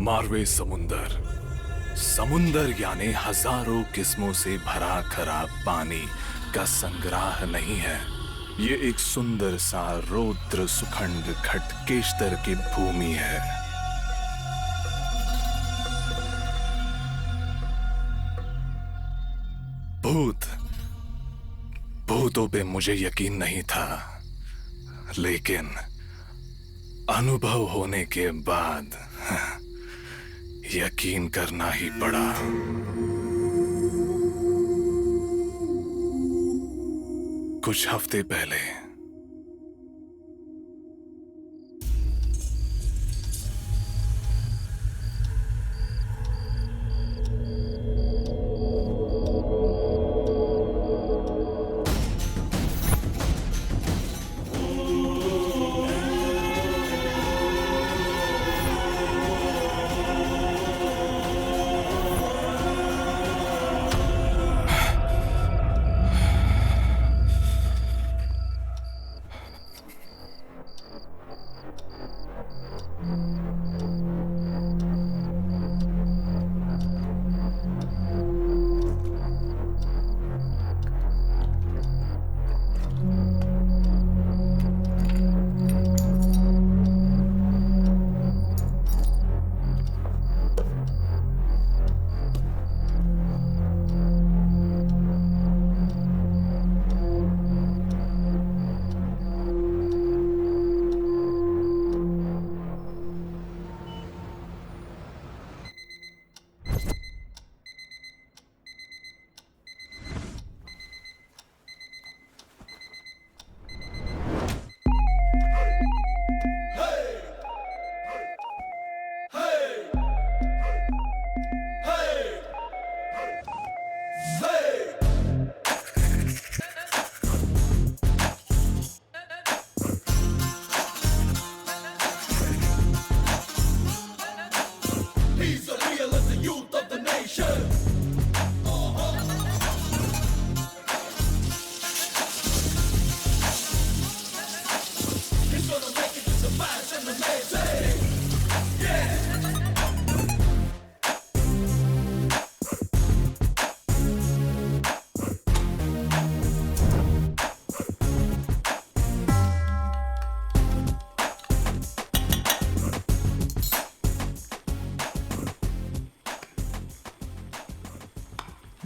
मारवे समुंदर। समुंदर यानी हजारों किस्मों से भरा खराब पानी का संग्रह नहीं है। ये एक सुंदर सा रौद्र सुखंड खटकेश्तर की भूमि है। भूतों पे मुझे यकीन नहीं था, लेकिन अनुभव होने के बाद यकीन करना ही पड़ा। कुछ हफ्ते पहले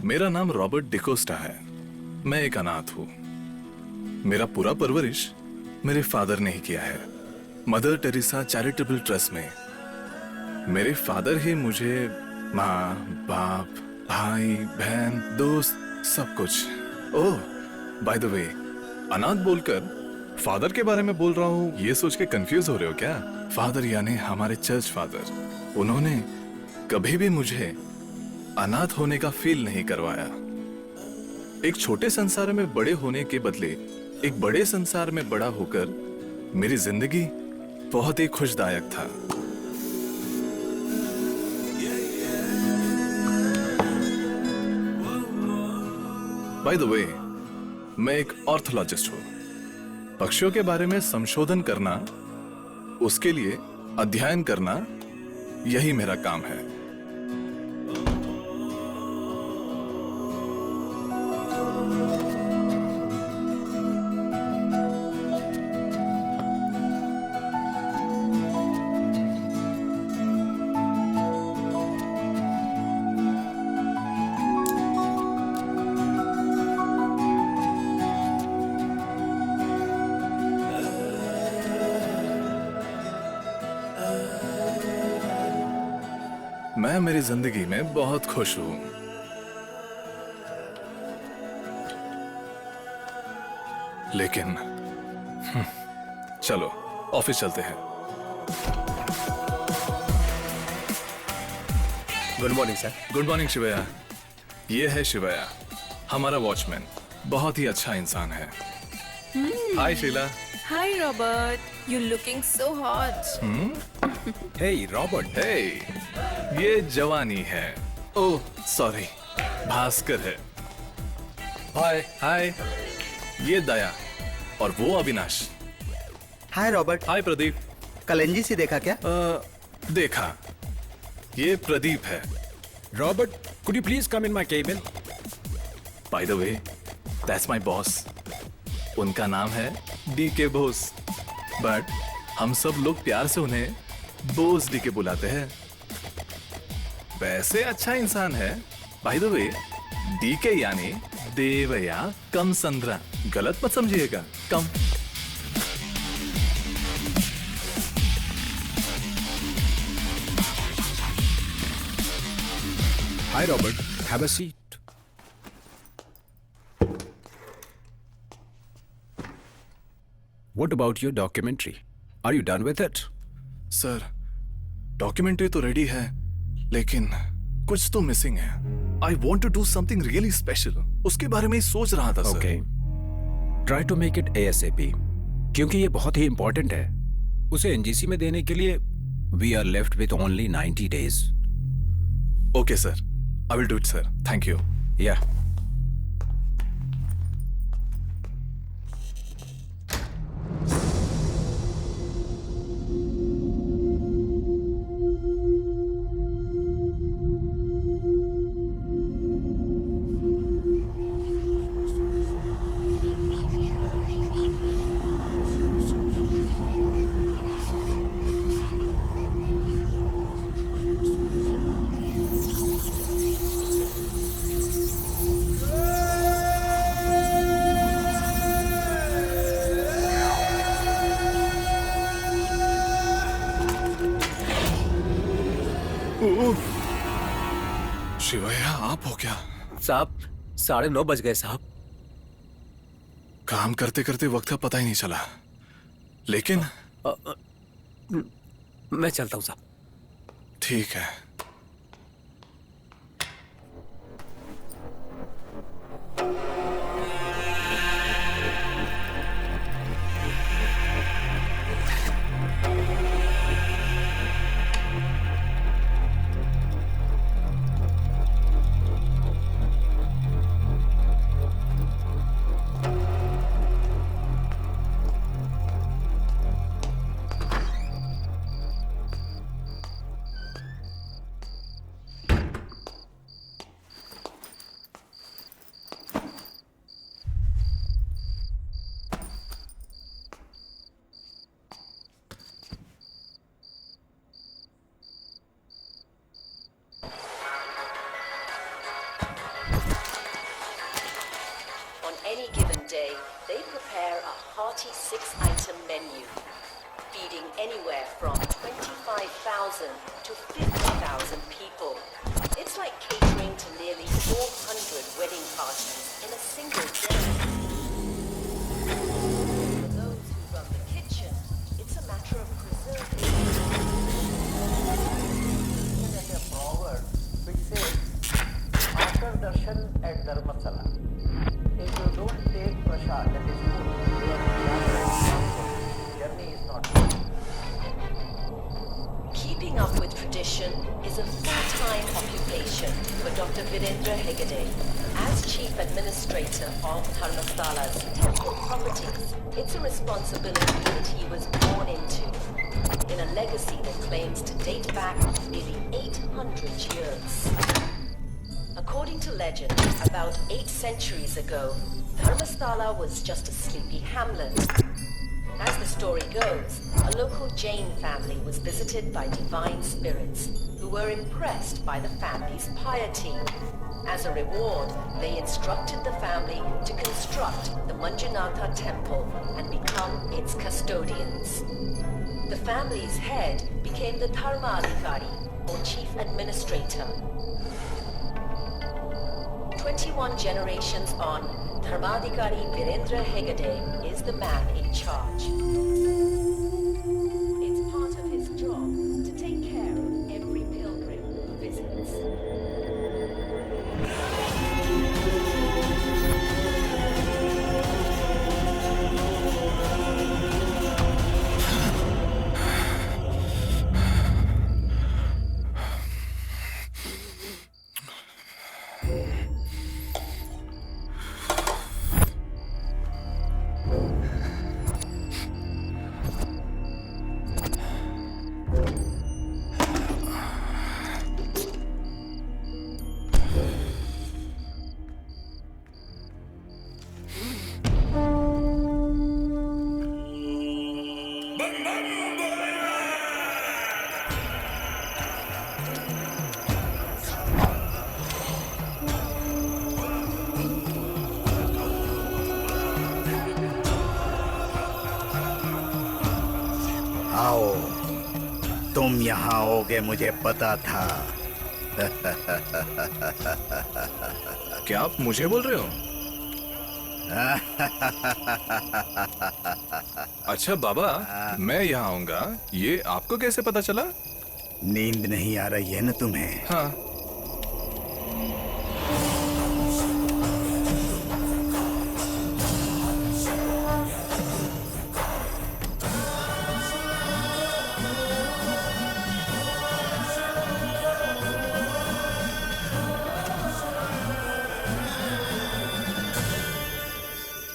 मेरा नाम रॉबर्ट डिकोस्टा है। मैं एक अनाथ हूं। मेरा पूरा परवरिश मेरे फादर ने ही किया है, मदर टेरेसा चैरिटेबल ट्रस्ट में। मेरे फादर ही मुझे माँ, बाप, भाई, बहन, दोस्त, सब कुछ। ओह, बाय द वे, अनाथ बोलकर फादर के बारे में बोल रहा हूँ, ये सोच के कंफ्यूज हो रहे हो क्या? फादर यानी हमारे चर्च फादर। उन्होंने कभी भी मुझे अनाथ होने का फील नहीं करवाया। एक छोटे संसार में बड़े होने के बदले एक बड़े संसार में बड़ा होकर मेरी जिंदगी बहुत ही खुशदायक था। बाय द वे, मैं एक ऑर्थोलॉजिस्ट हूं। पक्षियों के बारे में संशोधन करना, उसके लिए अध्ययन करना, यही मेरा काम है। मैं मेरी जिंदगी में बहुत खुश हूं। लेकिन चलो ऑफिस चलते हैं। Good morning sir. Good morning Shivaya. ये है शिवया, हमारा वॉचमैन। बहुत ही अच्छा इंसान है। Hi Sheela. Hi Robert, you're looking so hot. Hey Robert. Hey, ये जवानी है। ओह सॉरी, भास्कर है। हाय हाय, ये दया और वो अविनाश। हाय रॉबर्ट। हाय प्रदीप। कल एनजीसी देखा क्या? देखा, ये प्रदीप है। Robert, could you please come in my cabin? By the way, that's my boss. उनका नाम है डीके बोस, बट हम सब लोग प्यार से उन्हें बोस डीके बुलाते हैं। वैसे अच्छा इंसान है। बाय द वे, डीके यानी देवया कम संद्रा, गलत मत समझिएगा। कम। Hi, Robert. Have a seat. What about your documentary? Are you done with it? Sir, documentary तो रेडी है, लेकिन कुछ तो मिसिंग है। I want to do something really special. उसके बारे में ही सोच रहा था sir. Okay. Try to make it ASAP. क्योंकि ये बहुत ही इंपॉर्टेंट है। उसे एनजीसी में देने के लिए we are left with only 90 days. Okay sir, I will do it sir. Thank you. Yeah. Shivaiah, आप हो क्या? साहब 9:30 बज गए साहब। काम करते करते वक्त का पता ही नहीं चला, लेकिन मैं चलता हूँ साहब। ठीक है। On any given day, they prepare a hearty 6-item menu, feeding anywhere from 25,000 to 50,000 people. It's like catering to nearly 400 wedding parties in a single day. For those who run the kitchen, it's a matter of preserving. There's a proverb which says, after darshan at Dharmasala, if you don't take prasad, that is food, your journey is not good. Keeping up with tradition is a full-time occupation for Dr. Virendra Hegde. As Chief Administrator of Dharmastala's temple properties, it's a responsibility that he was born into, in a legacy that claims to date back nearly 800 years. According to legend, about 8 centuries ago, Dharmasthala was just a sleepy hamlet. As the story goes, a local Jain family was visited by divine spirits who were impressed by the family's piety. As a reward, they instructed the family to construct the Manjunatha temple and become its custodians. The family's head became the Dharmadhikari, or chief administrator. 21 generations on, Dharmadhikari Virendra Hegde is the man in charge. It's part of his job to take care of every pilgrim who visits. आओ, तुम यहाँ आओगे मुझे पता था। क्या आप मुझे बोल रहे हो? अच्छा बाबा, मैं यहाँ आऊंगा, ये आपको कैसे पता चला? नींद नहीं आ रही है ना तुम्हें? हाँ।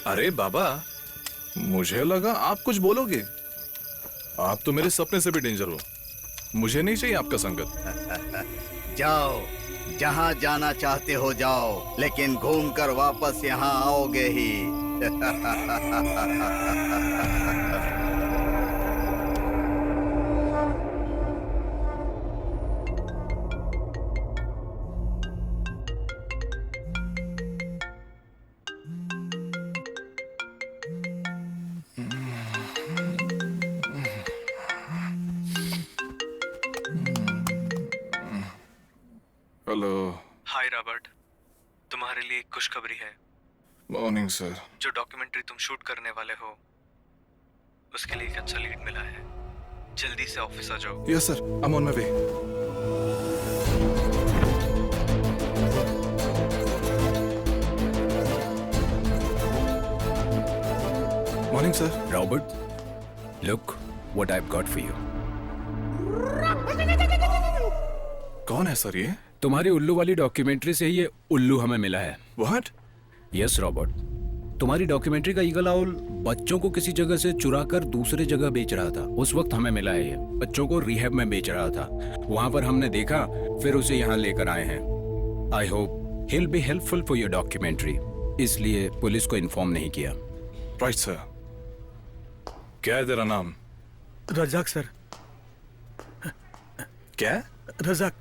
अरे बाबा, मुझे लगा आप कुछ बोलोगे। आप तो मेरे सपने से भी डेंजर हो। मुझे नहीं चाहिए आपका संगत। जाओ, जहाँ जाना चाहते हो जाओ, लेकिन घूमकर वापस यहाँ आओगे ही। हेलो। हाय रॉबर्ट, तुम्हारे लिए एक खुशखबरी है। Morning sir. जो डॉक्यूमेंट्री तुम शूट करने वाले हो उसके लिए एक अच्छा लीड मिला है। जल्दी से ऑफिस आ जाओ। Yes sir, I am on my way. Morning sir. Robert, look what I've got for you. कौन है सर ये? तुम्हारी उल्लू वाली डॉक्यूमेंट्री से ही ये उल्लू हमें मिला है। व्हाट? यस रॉबर्ट, तुम्हारी डॉक्यूमेंट्री का ईगल आउल बच्चों को किसी जगह से चुरा कर दूसरे जगह बेच रहा था। उस वक्त हमें मिला है ये। बच्चों को रिहैब में बेच रहा था। वहां पर हमने देखा, फिर उसे यहाँ लेकर आए हैं। I hope he'll be helpful for your documentary, इसलिए पुलिस को इन्फॉर्म नहीं किया। Right sir. क्या है तेरा नाम? रजाक सर। क्या? रजाक।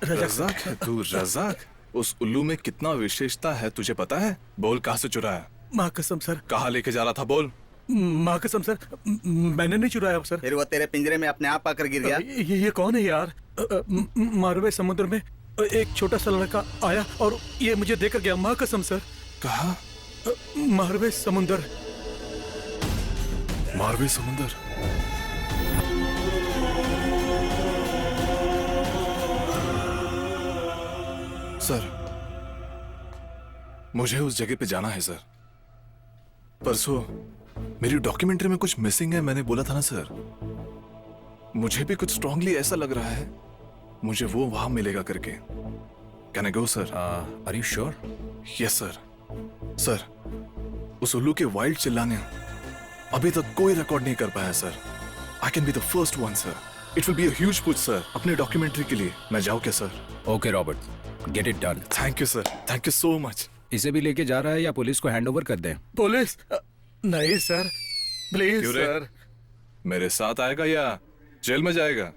रजाक है तू? रजाक? उस उल्लू में कितना विशेषता है तुझे पता है? बोल, कहाँ से चुराया? माँ कसम सर। कहाँ लेके जा रहा था? बोल। माँ कसम सर, मैंने नहीं चुराया सर। फिर वो तेरे पिंजरे में अपने आप आकर गिर गया? ये कौन है यार? मारवे समुद्र में एक छोटा सा लड़का आया और ये मुझे देकर गया। माँ कसम सर। कहाँ? मारवे समुद्र। मारवे समुंदर? सर, मुझे उस जगह पे जाना है सर। परसों मेरी डॉक्यूमेंट्री में कुछ मिसिंग है, मैंने बोला था ना सर। मुझे भी कुछ स्ट्रांगली ऐसा लग रहा है मुझे वो वहां मिलेगा करके। Can I go sir? Are you sure? Yes sir. Sir, उस उल्लू के वाइल्ड चिल्लाने अभी तक कोई रिकॉर्ड नहीं कर पाया sir. I can be the first one sir. It will be a huge push sir अपने डॉक्यूमेंट्री के लिए। मैं जाऊं क्या sir? Okay Robert, get it done. Thank you sir, thank you so much. इसे भी लेके जा रहा है या पुलिस को हैंडओवर कर दें? पुलिस? नहीं सर, प्लीज क्यों रे? सर। मेरे साथ आएगा या जेल में जाएगा?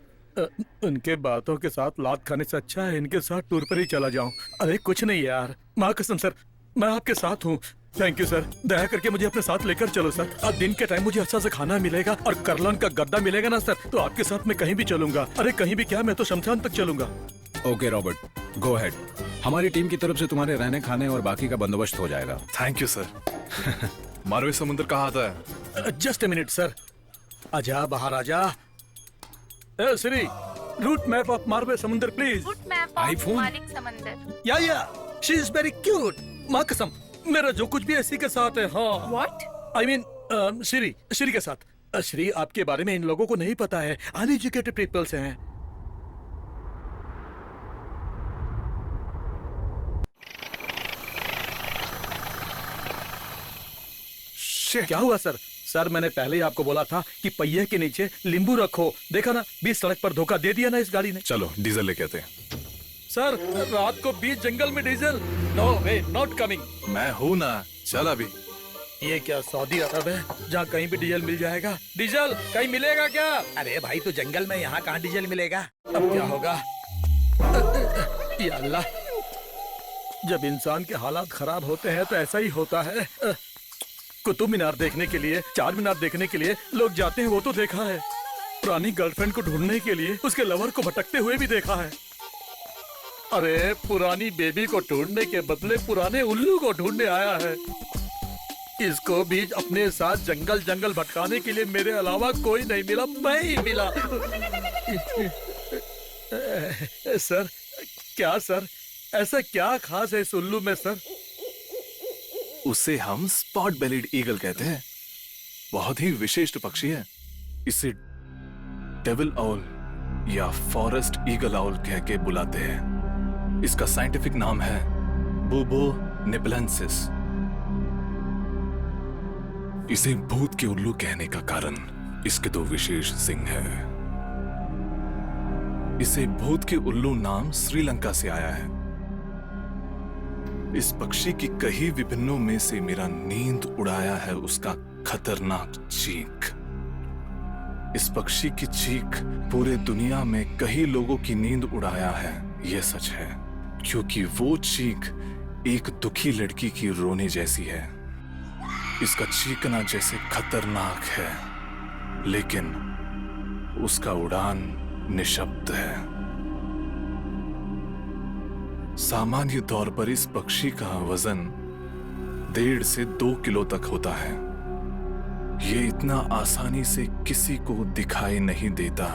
उनके बातों के साथ लात खाने से अच्छा है इनके साथ टूर पर ही चला जाऊं। अरे कुछ नहीं यार, माँ कसम सर, मैं आपके साथ हूँ। थैंक यू सर, दया करके मुझे अपने साथ लेकर चलो सर। आज दिन के टाइम मुझे अच्छा सा खाना मिलेगा और करलन का गद्दा मिलेगा ना सर, तो आपके साथ मैं कहीं भी चलूंगा। अरे कहीं भी क्या, मैं तो शमशान तक चलूंगा। Okay Robert, go ahead. हमारी टीम की तरफ से तुम्हारे रहने खाने और बाकी का बंदोबस्त हो जाएगा। Thank you sir. मारवे समुंदर कहाँ आता है? Just a minute sir. आजा बाहर आजा। Shri, route map of Marve समुंदर please. Good map of iPhone? मालिक समंदर। या शी इज वेरी क्यूट। माँ कसम, मेरा जो कुछ भी इसी के साथ है। हाँ। What? आई मीन श्री के साथ। श्री, आपके बारे में इन लोगों को नहीं पता है। अनएजुकेटेड पीपल्स हैं। Shit. क्या हुआ सर? सर, मैंने पहले ही आपको बोला था कि पहिए के नीचे नींबू रखो। देखा ना, बीच सड़क पर धोखा दे दिया ना इस गाड़ी ने। चलो डीजल लेके आते हैं। सर, रात को बीच जंगल में diesel? No way, not coming. मैं हूं ना, चल अभी। ये क्या सऊदी अरब है जहाँ कहीं भी डीजल मिल जाएगा? डीजल कहीं मिलेगा क्या? अरे भाई, तो जंगल में यहाँ कहाँ डीजल मिलेगा? अब क्या होगा? या अल्लाह, जब इंसान के हालात खराब होते हैं तो ऐसा ही होता है। कुतुब मीनार देखने के लिए, चार मीनार देखने के लिए लोग जाते हैं, वो तो देखा है। पुरानी गर्लफ्रेंड को ढूंढने के लिए उसके लवर को भटकते हुए भी देखा है। अरे पुरानी बेबी को ढूंढने के बदले पुराने उल्लू को ढूंढने आया है। इसको भी अपने साथ जंगल जंगल भटकाने के लिए मेरे अलावा कोई नहीं मिला, मैं ही मिला। सर, क्या सर, ऐसा क्या खास है इस उल्लू में सर? उसे हम स्पॉट बेलिड ईगल कहते हैं। बहुत ही विशिष्ट पक्षी है। इसे डेविल आउल या फॉरेस्ट ईगल आउल कह के बुलाते हैं। इसका साइंटिफिक नाम है बुबो निपलेंसिस। इसे भूत के उल्लू कहने का कारण इसके दो विशेष सिंग हैं। इसे भूत के उल्लू नाम श्रीलंका से आया है। इस पक्षी की कई विभिन्नों में से मेरा नींद उड़ाया है उसका खतरनाक चीख। इस पक्षी की चीख पूरे दुनिया में कई लोगों की नींद उड़ाया है, यह सच है, क्योंकि वो चीख एक दुखी लड़की की रोने जैसी है। इसका चीखना जैसे खतरनाक है, लेकिन उसका उड़ान निशब्द है। सामान्य तौर पर इस पक्षी का वजन 1.5 से 2 किलो तक होता है। ये इतना आसानी से किसी को दिखाई नहीं देता,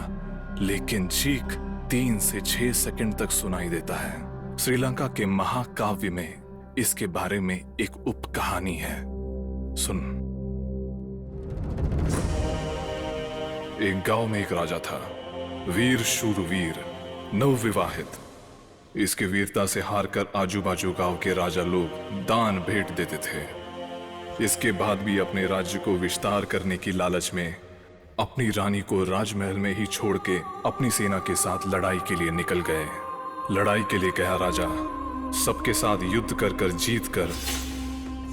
लेकिन चीख 3 से 6 सेकंड तक सुनाई देता है। श्रीलंका के महाकाव्य में इसके बारे में एक उप कहानी है, सुन। एक गांव में एक राजा था, वीर शूरवीर, नवविवाहित। इसकी वीरता से हारकर आजू बाजू गांव के राजा लोग दान भेंट देते थे। इसके बाद भी अपने राज्य को विस्तार करने की लालच में अपनी रानी को राजमहल में ही छोड़ के अपनी सेना के साथ लड़ाई के लिए निकल गए। लड़ाई के लिए गया राजा सबके साथ युद्ध कर कर जीत कर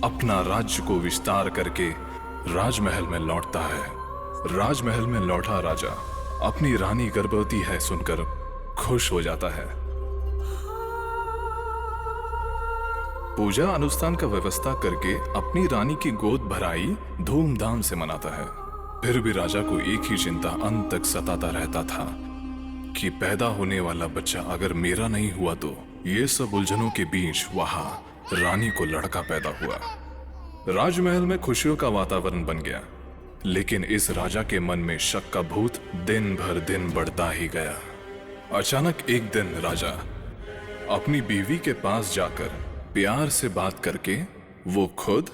अपना राज्य को विस्तार करके राजमहल में लौटता है। राजमहल में लौटा राजा अपनी रानी गर्भवती है सुनकर खुश हो जाता है। पूजा अनुष्ठान का व्यवस्था करके अपनी रानी की गोद भराई धूमधाम से मनाता है। फिर भी राजा को एक ही चिंता अंत तक सताता रहता था कि पैदा होने वाला बच्चा अगर मेरा नहीं हुआ तो। ये सब उलझनों के बीच वहां रानी को लड़का पैदा हुआ। राजमहल में खुशियों का वातावरण बन गया, लेकिन इस राजा के मन में शक का भूत दिन भर दिन बढ़ता ही गया। अचानक एक दिन राजा अपनी बीवी के पास जाकर प्यार से बात करके वो खुद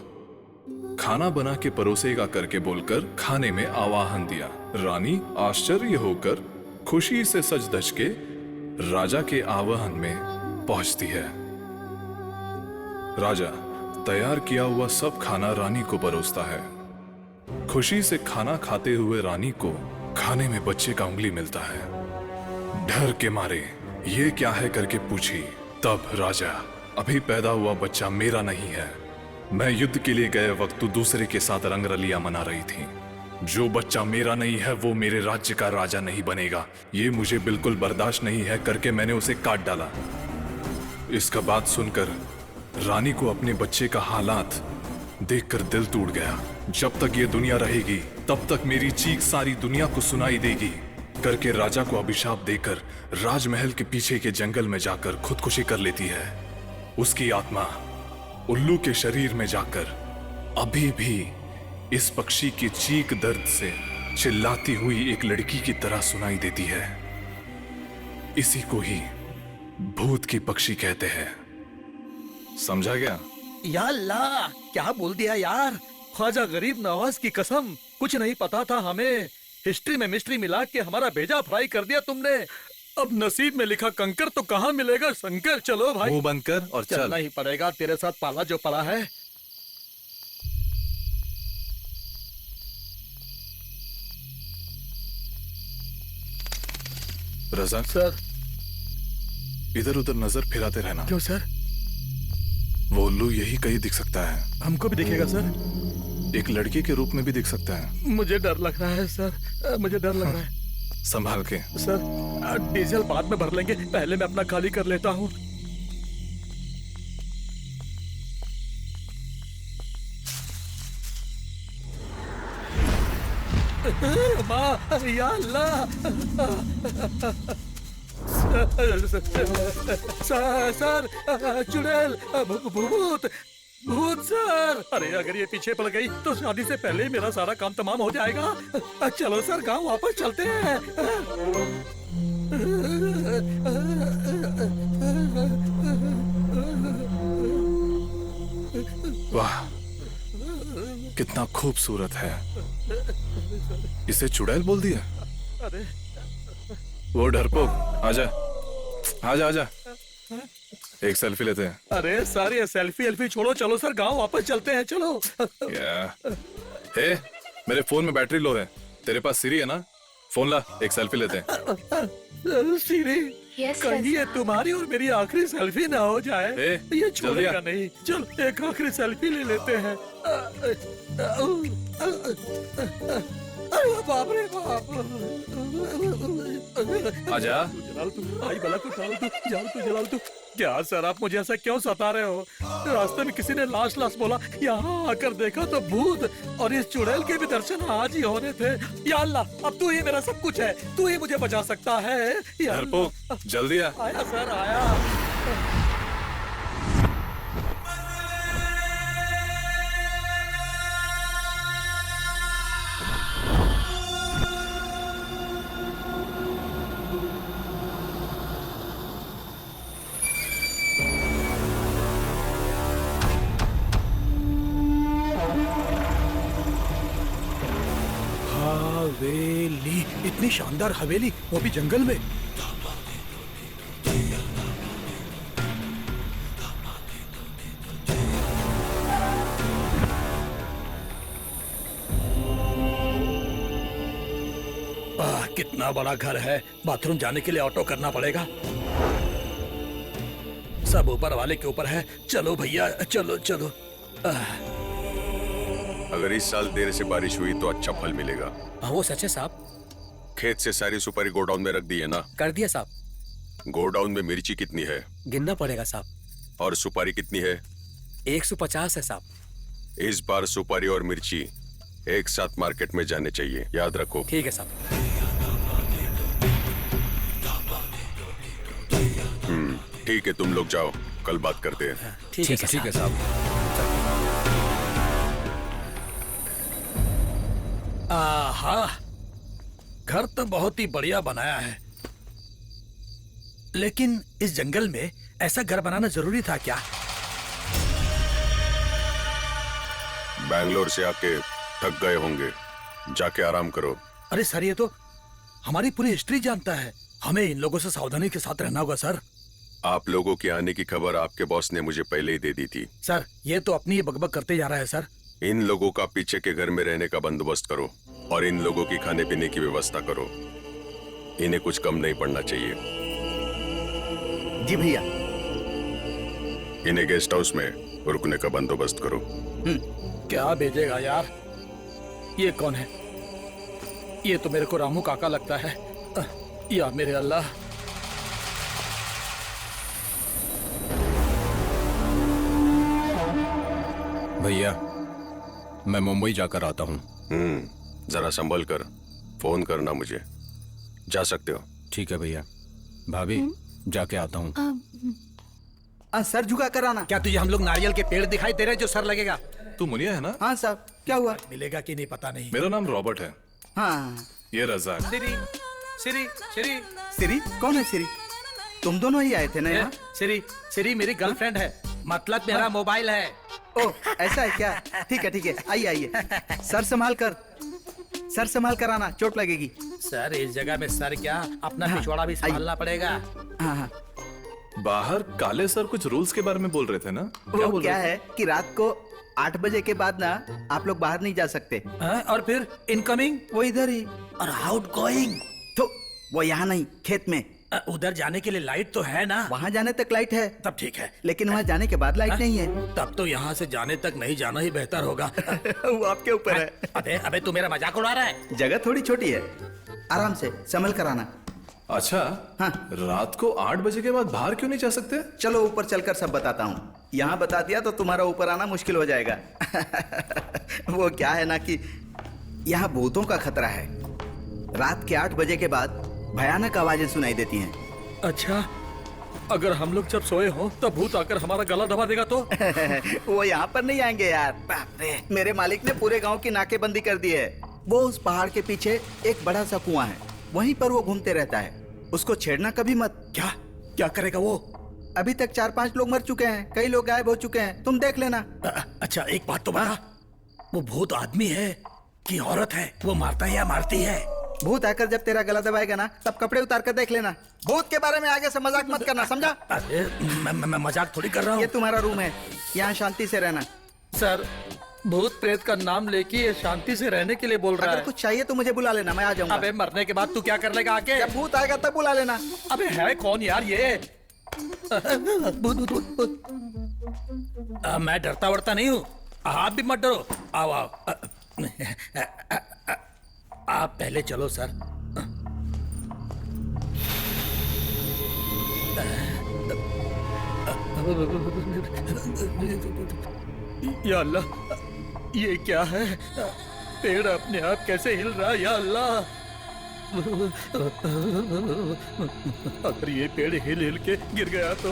खाना बना के परोसेगा करके बोलकर खाने में आवाहन दिया। रानी आश्चर्य होकर खुशी से सज धज के राजा के आवाहन में पहुंचती है। राजा तैयार किया हुआ सब खाना रानी को परोसता है। खुशी से खाना खाते हुए रानी को खाने में बच्चे का उंगली मिलता है। डर के मारे ये क्या है करके पूछी। तब राजा, अभी पैदा हुआ बच्चा मेरा नहीं है। मैं युद्ध के लिए गए वक्त तू दूसरे के साथ रंगरलियां मना रही थी। जो बच्चा मेरा नहीं है वो मेरे राज्य का राजा नहीं बनेगा। ये मुझे बिल्कुल बर्दाश्त नहीं है करके मैंने उसे काट डाला। इसका बात सुनकर रानी को अपने बच्चे का हालात देखकर दिल टूट गया। जब तक ये दुनिया रहेगी तब तक मेरी चीख सारी दुनिया को सुनाई देगी करके राजा को अभिशाप देकर राजमहल के पीछे के जंगल में जाकर खुदकुशी कर लेती है। उसकी आत्मा उल्लू के शरीर में जाकर अभी भी इस पक्षी की चीख दर्द से चिल्लाती हुई एक लड़की की तरह सुनाई देती है। इसी को ही भूत की पक्षी कहते हैं। समझा गया? या अल्लाह, क्या बोल दिया यार। ख्वाजा गरीब नवाज की कसम, कुछ नहीं पता था हमें। हिस्ट्री में मिस्ट्री मिला के हमारा भेजा फ्राई कर दिया तुमने। अब नसीब में लिखा कंकर तो कहाँ मिलेगा शंकर। चलो भाई, मुंह बंद कर और चल। चलना ही पड़ेगा, तेरे साथ पाला जो पड़ा है। रज़ाक सर। इधर उधर नजर फिराते रहना। क्यों सर? वो उल्लू यही कहीं दिख सकता है। हमको भी दिखेगा सर? एक लड़की के रूप में भी दिख सकता है। मुझे डर लग रहा है सर, मुझे डर लग रहा है। संभाल के। सर डीजल बाद में भर लेंगे, पहले मैं अपना खाली कर लेता हूँ। माँ, या अल्लाह। सर, चुड़ैल, भूत, भूत सर। अरे अगर ये पीछे पड़ गई तो शादी से पहले ही मेरा सारा काम तमाम हो जाएगा। चलो सर, गांव वापस चलते हैं। वाह, कितना खूबसूरत है। इसे चुड़ैल बोल दिया? अरे वो डरपोक, आजा आजा आजा, एक सेल्फी लेते हैं। अरे सर, ये सेल्फी एल्फी छोड़ो, चलो सर गांव वापस चलते हैं, चलो। हे, मेरे फोन में बैटरी लो है। तेरे पास सीरी है ना? फोन ला, एक सेल्फी लेते हैं। सीरी, Yes, कहीं ये तुम्हारी और मेरी आखिरी सेल्फी ना हो जाए। ए, ये जल्दी छोड़ेगा आ। नहीं। चल एक आखिरी सेल्फी ले लेते हैं। अरे बाप रे बाप। आजा। जलाल तू, आई बला को जलाल तू, जलाल तू, जलाल तू। क्या सर, आप मुझे ऐसा क्यों सता रहे हो? रास्ते में किसी ने लाश लाश बोला, यहाँ आकर देखा तो भूत, और इस चुड़ैल के भी दर्शन आज ही होने थे। या अल्लाह, अब तू ही मेरा सब कुछ है, तू ही मुझे बचा सकता है। या डरपोक, जल्दी आ। आया सर, आया। हवेली, इतनी शानदार हवेली, वो भी जंगल में। कितना बड़ा घर है। बाथरूम जाने के लिए ऑटो करना पड़ेगा। सब ऊपर वाले के ऊपर है। चलो भैया, चलो चलो। अगर इस साल देर से बारिश हुई तो अच्छा फल मिलेगा। हाँ वो सच है साहब। खेत से सारी सुपारी गोडाउन में रख दी है ना? कर दिया साहब। गोडाउन में मिर्ची कितनी है? गिनना पड़ेगा साहब। और सुपारी कितनी है? 150 है साहब। इस बार सुपारी और मिर्ची एक साथ मार्केट में जाने चाहिए, याद रखो। ठीक है साहब। ठीक है, तुम लोग जाओ, कल बात करते हैं। ठीक है साहब। आहा, घर तो बहुत ही बढ़िया बनाया है, लेकिन इस जंगल में ऐसा घर बनाना जरूरी था क्या? बैंगलोर से आके थक गए होंगे, जाके आराम करो। अरे सर, ये तो हमारी पूरी हिस्ट्री जानता है। हमें इन लोगों से सावधानी के साथ रहना होगा सर। आप लोगों के आने की खबर आपके बॉस ने मुझे पहले ही दे दी थी। सर, ये तो अपनी ही बकबक करते जा रहा है सर। इन लोगों का पीछे के घर में रहने का बंदोबस्त करो और इन लोगों की खाने पीने की व्यवस्था करो। इन्हें कुछ कम नहीं पड़ना चाहिए। जी भैया। इन्हें गेस्ट हाउस में रुकने का बंदोबस्त करो। क्या भेजेगा यार? ये कौन है? ये तो मेरे को रामू काका लगता है। या मेरे अल्लाह। भैया, मैं मुंबई जाकर आता हूँ। जरा संभल कर फोन करना मुझे। जा सकते हो। ठीक है भैया। भाभी, जाके आता हूँ। सर झुका कर आना। क्या तुझे हम लोग नारियल के पेड़ दिखाई दे रहे हैं जो सर लगेगा? तू मुनिया है ना? हाँ साहब, क्या हुआ? मिलेगा कि नहीं पता नहीं। मेरा नाम रॉबर्ट है। हाँ। ये रज़ाक। सिरी, सिरी, सिरी, सिरी? कौन है सिरी? तुम दोनों ही आए थे ना यहाँ? सिरी, सिरी मेरी गर्लफ्रेंड है। मतलब मेरा मोबाइल है। ओह, ऐसा है क्या? ठीक है ठीक है, आइए आइए। सर संभाल कर, सर संभाल कर आना, चोट लगेगी। सर, इस जगह में सर क्या, अपना पिछवाड़ा भी संभालना पड़ेगा। हाँ हाँ। बाहर काले सर कुछ रूल्स के बारे में बोल रहे थे ना? वो बोल क्या रहे थे? है कि रात को 8 बजे के बाद ना आप लोग बाहर नहीं जा सकते। और फिर इनकमिंग? वो इधर ही। और आउट गोइंग? तो वो यहाँ नहीं, खेत में। उधर जाने के लिए लाइट तो है ना? वहाँ जाने तक लाइट है। तब ठीक है, लेकिन वहाँ जाने के बाद लाइट नहीं है। तब तो यहाँ से जाने तक नहीं जाना ही बेहतर होगा। वो आपके ऊपर है। अबे अबे, तू मेरा मजाक उड़ा रहा है? जगह थोड़ी छोटी है, आराम से संभल कर आना। अच्छा, हाँ। रात को 8 बजे के बाद बाहर क्यों नहीं जा सकते? चलो ऊपर चलकर सब बताता हूँ। यहाँ बता दिया तो तुम्हारा ऊपर आना मुश्किल हो जाएगा। वो क्या है ना कि यहाँ भूतों का खतरा है। रात के 8 बजे के बाद भयानक आवाजें सुनाई देती हैं। अच्छा, अगर हम लोग जब सोए हो तब भूत आकर हमारा गला दबा देगा तो? वो यहाँ पर नहीं आएंगे यार। बाप रे, मेरे मालिक ने पूरे गांव की नाकेबंदी कर दी है। वो उस पहाड़ के पीछे एक बड़ा सा कुआं है, वहीं पर वो घूमते रहता है। उसको छेड़ना कभी मत। क्या क्या करेगा वो? अभी तक 4-5 लोग मर चुके हैं, कई लोग गायब हो चुके हैं, तुम देख लेना। अच्छा, एक बात तो बता, वो भूत आदमी है कि औरत है? वो मारता है या मारती है? भूत आकर जब तेरा गला दबाएगा ना, तब कपड़े उतार कर देख लेना। भूत के बारे में आगे से मजाक मत करना, समझा? अरे मैं मजाक थोड़ी कर रहा हूँ। ये तुम्हारा रूम है, यहाँ शांति से रहना। सर, भूत प्रेत का नाम लेके ये शांति से रहने के लिए बोल रहा अगर है। कुछ चाहिए तो मुझे बुला लेना, मैं आ जाऊंगा। अबे मरने के बाद तू क्या कर लेगा आके? जब भूत आएगा तब बुला लेना। अबे है कौन यार ये? भूत भूत भूत भूत। मैं डरता वरता नहीं हूँ, आप भी मत डरो। आओ आओ, आप पहले चलो सर। या अल्लाह, ये क्या है? पेड़ अपने आप कैसे हिल रहा है? या अल्लाह, अगर ये पेड़ हिल हिल के गिर गया तो?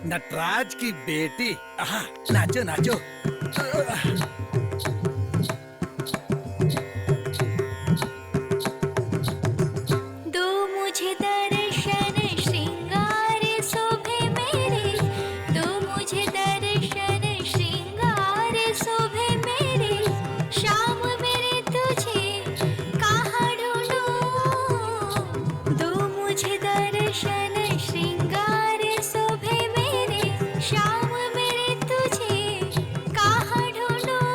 नटराज की बेटी, नाचो नाचो। दो मुझे दर्शन श्रृंगार शोभे मेरे, दो मुझे दर्शन श्रृंगार शोभे मेरे, शाम मेरे तुझे कहाँ ढूंढूं, दो मुझे दर्शन श्रृंगार शोभे मेरे, शाम मेरे तुझे कहाँ ढूंढूं,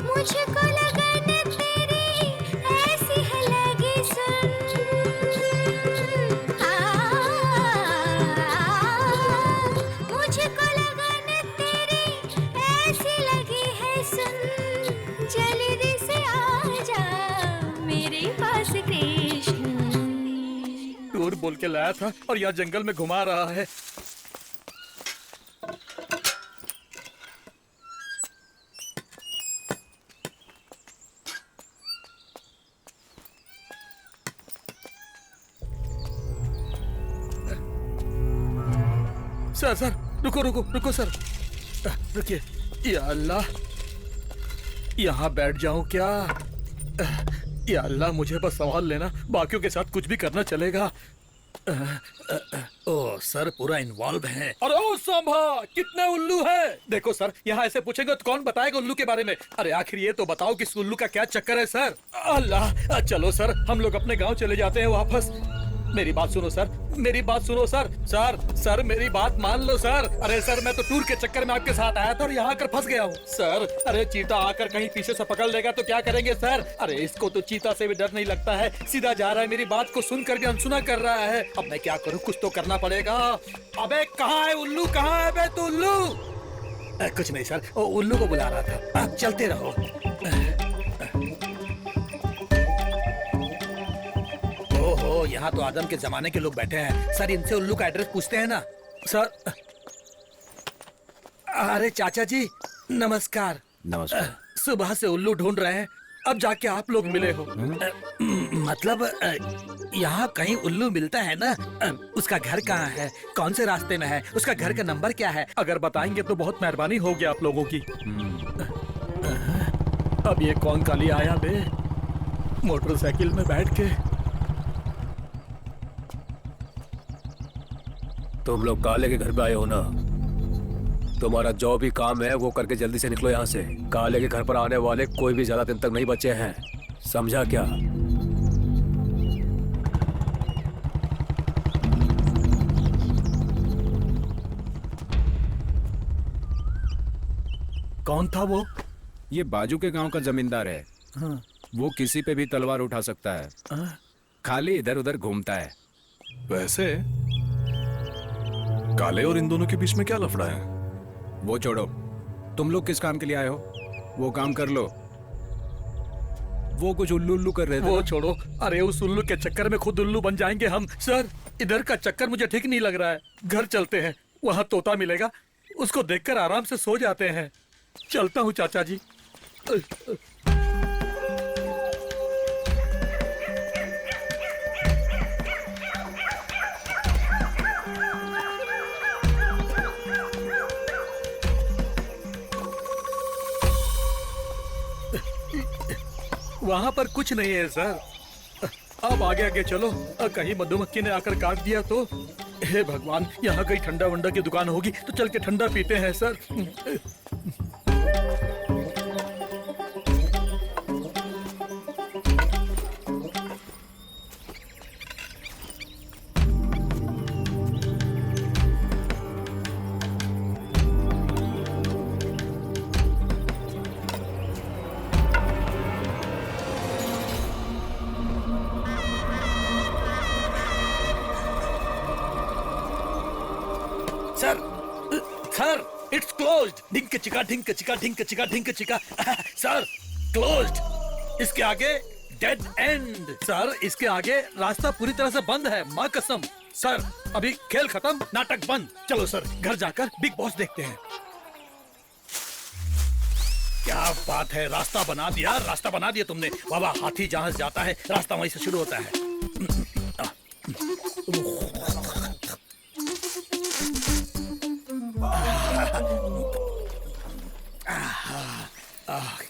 मुझको लगन तेरी ऐसी है लगी सुन, मुझको लगन तेरी ऐसी लगी है सुन, जल्दी से आ जा मेरे पास कृष्ण। टूर बोल के लाया था और यहाँ जंगल में घुमा रहा है। सर सर, रुको रुको रुको सर, रुकिए। या अल्लाह, यहाँ बैठ जाऊं क्या? या अल्लाह, मुझे बस संभाल लेना, बाकियों के साथ कुछ भी करना चलेगा। ओ सर, पूरा इन्वॉल्व है। अरे ओ सांभा, कितने उल्लू है? देखो सर, यहाँ ऐसे पूछेंगे तो कौन बताएगा उल्लू के बारे में? अरे आखिर ये तो बताओ कि इस उल्लू का क्या चक्कर है सर? अल्लाह, चलो सर, हम लोग अपने गांव चले जाते हैं वापस। मेरी बात सुनो सर, मेरी बात सुनो सर। सर सर, मेरी बात मान लो सर। अरे सर, मैं तो टूर के चक्कर में आपके साथ आया था और यहाँ आकर फंस गया हूँ सर। अरे चीता आकर कहीं पीछे से पकड़ लेगा तो क्या करेंगे सर? अरे इसको तो चीता से भी डर नहीं लगता है, सीधा जा रहा है, मेरी बात को सुनकर भी अनसुना कर रहा है। अब मैं क्या करूँ, कुछ तो करना पड़ेगा। अबे कहाँ है उल्लू, कहाँ है बे तू उल्लू? कुछ नहीं सर, वो उल्लू को बुला रहा था। आप चलते रहो। ओहो, यहाँ तो आदम के जमाने के लोग बैठे हैं। सर, इनसे उल्लू का एड्रेस पूछते हैं ना। सर, अरे चाचा जी नमस्कार। नमस्कार। सुबह से उल्लू ढूंढ रहे हैं, अब जाके आप लोग मिले हो। मतलब यहाँ कहीं उल्लू मिलता है ना? उसका घर कहाँ है, कौन से रास्ते में है, उसका घर का नंबर क्या है? अगर बताएंगे तो बहुत मेहरबानी होगी आप लोगों की। अब ये कौन काली आया बे, मोटरसाइकिल में बैठ के। तुम लोग काले के घर पे आए हो ना? तुम्हारा जो भी काम है वो करके जल्दी से निकलो यहाँ से। काले के घर पर आने वाले कोई भी ज्यादा दिन तक नहीं बचे हैं, समझा क्या? कौन था वो? ये बाजू के गांव का जमींदार है। हाँ। वो किसी पे भी तलवार उठा सकता है। हाँ। खाली इधर उधर घूमता है। वैसे काले और इन दोनों के बीच में क्या लफड़ा है? वो छोड़ो, तुम लोग किस काम के लिए आए हो? वो काम कर लो। वो कुछ उल्लू उल्लू कर रहे थे। वो छोड़ो, अरे उस उल्लू के चक्कर में खुद उल्लू बन जाएंगे हम। सर, इधर का चक्कर मुझे ठीक नहीं लग रहा है। घर चलते हैं, वहाँ तोता मिलेगा, उसको देखकर आराम से सो जाते हैं। चलता हूँ चाचा जी। वहाँ पर कुछ नहीं है सर। अब आगे आगे चलो, कहीं मधुमक्खी ने आकर काट दिया तो। हे भगवान, यहाँ कहीं ठंडा वंडा की दुकान होगी तो चल के ठंडा पीते हैं सर। Sir, it's closed. ढिंक चिका ढिंक चिका ढिंक चिका ढिंक चिका। Sir, closed. इसके आगे डेड एंड। सर, इसके आगे रास्ता पूरी तरह से बंद है, माँ कसम। सर, अभी खेल खत्म, नाटक बंद। चलो सर, घर जाकर बिग बॉस देखते हैं। क्या बात है, रास्ता बना दिया, रास्ता बना दिया तुमने। बाबा, हाथी जहां से जाता है रास्ता वहीं से शुरू होता है।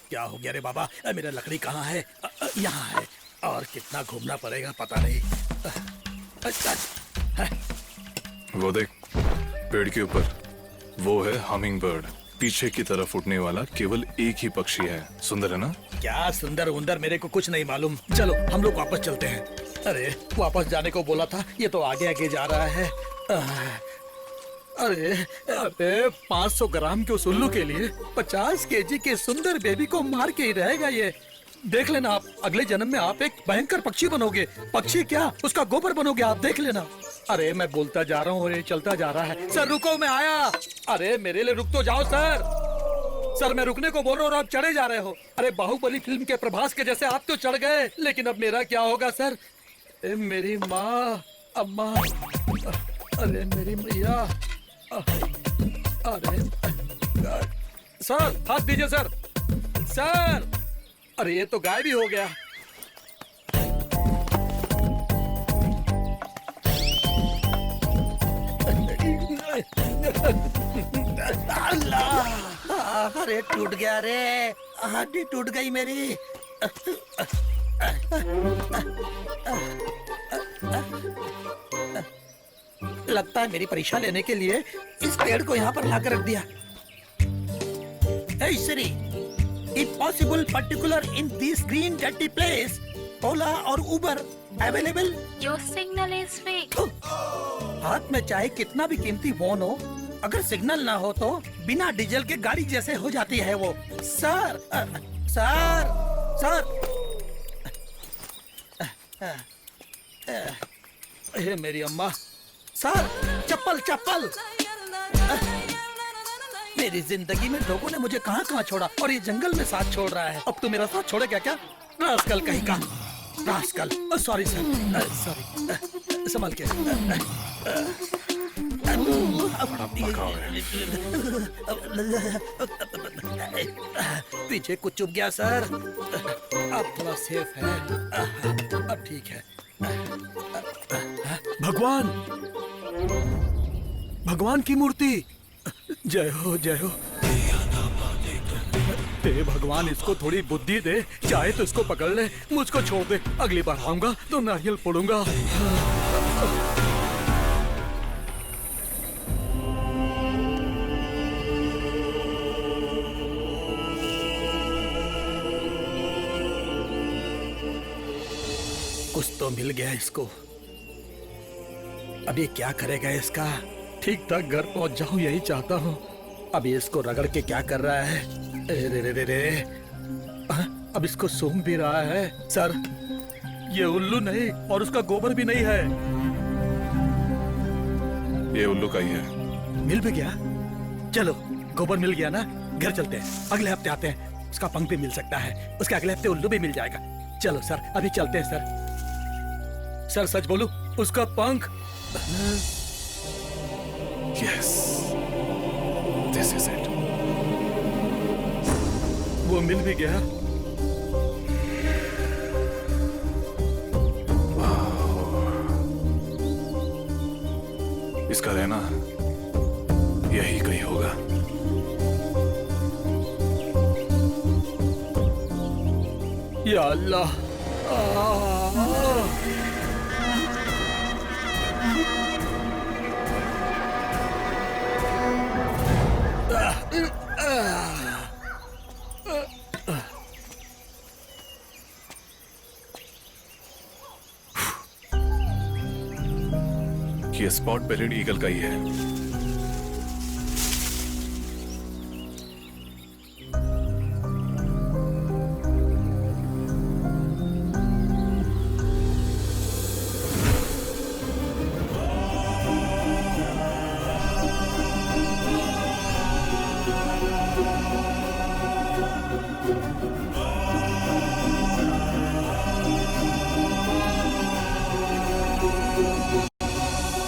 क्या हो गया रे बाबा, मेरा लकड़ी कहाँ है? यहाँ है। और कितना घूमना पड़ेगा पता नहीं। वो देख, पेड़ के ऊपर वो है हमिंग बर्ड। पीछे की तरफ उड़ने वाला केवल एक ही पक्षी है। सुंदर है ना? क्या सुंदर उंदर मेरे को कुछ नहीं मालूम। चलो हम लोग वापस चलते हैं। अरे वापस जाने को बोला था, ये तो आगे आगे जा रहा है। अरे अरे 500 ग्राम के उस उल्लू के लिए 50 केजी के सुंदर बेबी को मार के ही रहेगा ये। देख लेना आप, अगले जन्म में आप एक भयंकर पक्षी बनोगे। पक्षी क्या, उसका गोबर बनोगे आप, देख लेना। अरे मैं बोलता जा रहा हूँ और ये चलता जा रहा है। सर रुको, मैं आया। अरे मेरे लिए रुक तो जाओ सर। सर, मैं रुकने को बोल रहा हूँ और आप चढ़े जा रहे हो। अरे बाहुबली फिल्म के प्रभास के जैसे आप तो चढ़ गए, लेकिन अब मेरा क्या होगा सर? मेरी माँ, अम्मा, अरे मेरी मैया। अरे सर, हाथ दीजिए सर। सर, अरे ये तो गायब ही हो गया। अल्लाह, अरे टूट गया रे, हड्डी टूट गई मेरी। लगता है मेरी परीक्षा लेने के लिए इस पेड़ को यहाँ पर लाकर रख दिया। Hey Siri, if possible, particular in this green dirty place, Ola और Uber available? Your signal is weak. हाथ में चाहे कितना भी कीमती फोन हो, अगर सिग्नल ना हो तो बिना डीजल के गाड़ी जैसे हो जाती है वो। सर, सर, सर, हे मेरी अम्मा। सर, चप्पल चप्पल। मेरी जिंदगी में लोगों ने मुझे कहाँ कहाँ छोड़ा और ये जंगल में साथ छोड़ रहा है। अब तू मेरा साथ छोड़ेगा क्या? रास्कल कहीं का। रास्कल, सॉरी सर, सॉरी, संभाल के। पीछे कुछ चुप गया सर, अब थोड़ा सेफ है, अब ठीक है। भगवान, भगवान की मूर्ति, जय हो जय हो। हे भगवान, इसको थोड़ी बुद्धि दे, चाहे तो इसको पकड़ ले, मुझको छोड़ दे। अगली बार आऊंगा तो नारियल फोड़ूंगा। कुछ तो मिल गया इसको। अब ये क्या करेगा इसका? ठीक ठाक घर पहुंच जाऊं यही चाहता हूँ। अभी इसको रगड़ के क्या कर रहा है? रे रे रे रे। अब इसको सूंघ भी रहा है। सर, ये उल्लू नहीं और उसका गोबर भी नहीं है। ये उल्लू का ही है। मिल भी गया? चलो, गोबर मिल गया ना, घर चलते हैं। अगले हफ्ते आते हैं, उसका पंख भी मिल सकता है। उसके अगले हफ्ते उल्लू भी मिल जाएगा। चलो सर, अभी चलते हैं सर। सर सच बोलूं, उसका पंख। Yes, this is it. वो मिल भी गया। इसका रहना यही कहीं होगा। या अल्लाह। ये स्पॉट बेलेड ईगल का ही है।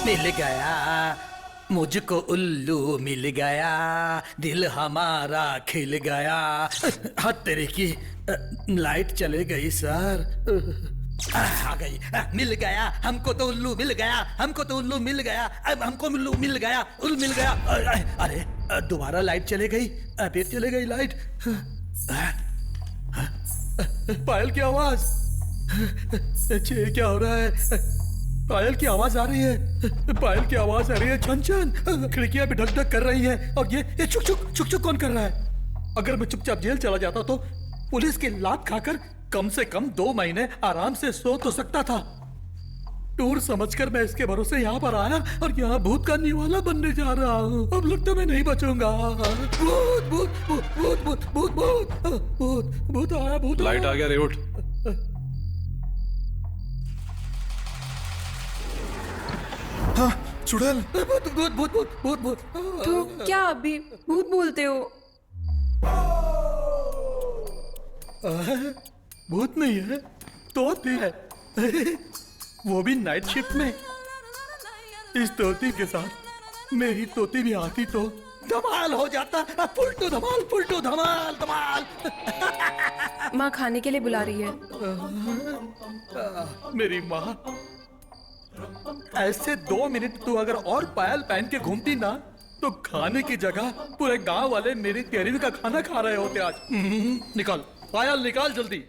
मिल गया मुझको उल्लू, मिल गया दिल हमारा खिल गया। हाथ तेरे की लाइट चले गई सर। आ गई। मिल गया हमको तो उल्लू, मिल गया हमको तो उल्लू, मिल गया हमको उल्लू, मिल गया उल्लू, मिल गया। अरे दोबारा लाइट चले गई, फिर चले गई लाइट। पायल की आवाज। अच्छे क्या हो रहा है? पायल की आवाज आ रही है, पायल की आवाज आ रही है। छन छन खिड़कियां भी ढक ढक कर रही हैं। और ये चुक चुक चुक चुक कौन कर रहा है? अगर मैं चुपचाप जेल चला जाता तो पुलिस की लात खाकर कम से कम 2 महीने आराम से सो तो सकता था। टूर समझकर मैं इसके भरोसे यहाँ पर आया और यहाँ भूत का निवाला बनने जा रहा हूँ। अब लगता मैं नहीं बचूंगा। भूत भूत भूत भूत भूत भूत भूत भूत भूत आया, भूत लाइट आ गया रे, उठ। हाँ, चुड़ैल। भूत भूत भूत भूत भूत भूत। तो क्या अभी भूत बोलते हो? भूत नहीं है, तोती है। वो भी नाइट शिफ्ट में। इस तोती के साथ मेरी तोती भी आती तो धमाल हो जाता। फुलटू धमाल, फुलटू धमाल धमाल। माँ खाने के लिए बुला रही है। मेरी माँ, ऐसे 2 मिनट तू अगर और पायल पहन के घूमती ना तो खाने की जगह पूरे गांव वाले मेरी तेरहवीं का खाना खा रहे होते आज। निकाल पायल, निकाल जल्दी।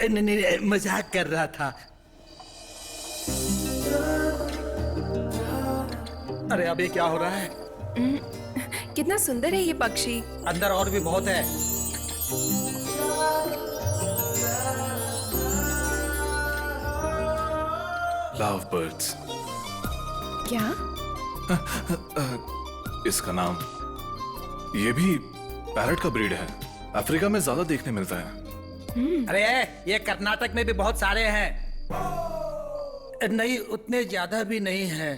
नहीं, मजाक कर रहा था। अरे अबे क्या हो रहा है? कितना सुंदर है ये पक्षी। अंदर और भी बहुत है। Love birds. क्या? इसका नाम, ये भी पैरट का ब्रीड है। अफ्रीका में ज्यादा देखने मिलता है। अरे ये कर्नाटक में भी बहुत सारे हैं। नहीं, उतने ज्यादा भी नहीं है।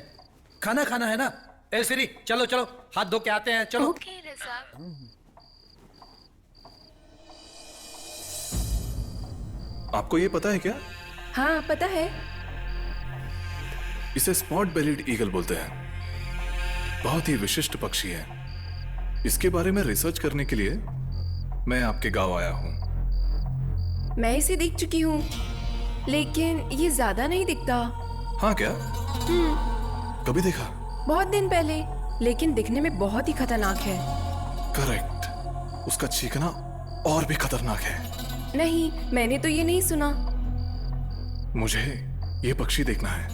खाना खाना है ना? ए सिरी, चलो चलो हाथ धो के आते हैं, चलो। ओके रज़ा। आपको ये पता है क्या? हाँ पता है। इसे स्पॉट बेलिड ईगल बोलते हैं। बहुत ही विशिष्ट पक्षी है। इसके बारे में रिसर्च करने के लिए मैं आपके गांव आया हूं। मैं इसे देख चुकी हूँ, लेकिन ये ज्यादा नहीं दिखता। हाँ क्या? कभी देखा? बहुत दिन पहले, लेकिन दिखने में बहुत ही खतरनाक है। करेक्ट। उसका चीखना और भी खतरनाक है। नहीं, मैंने तो ये नहीं सुना। मुझे ये पक्षी देखना है।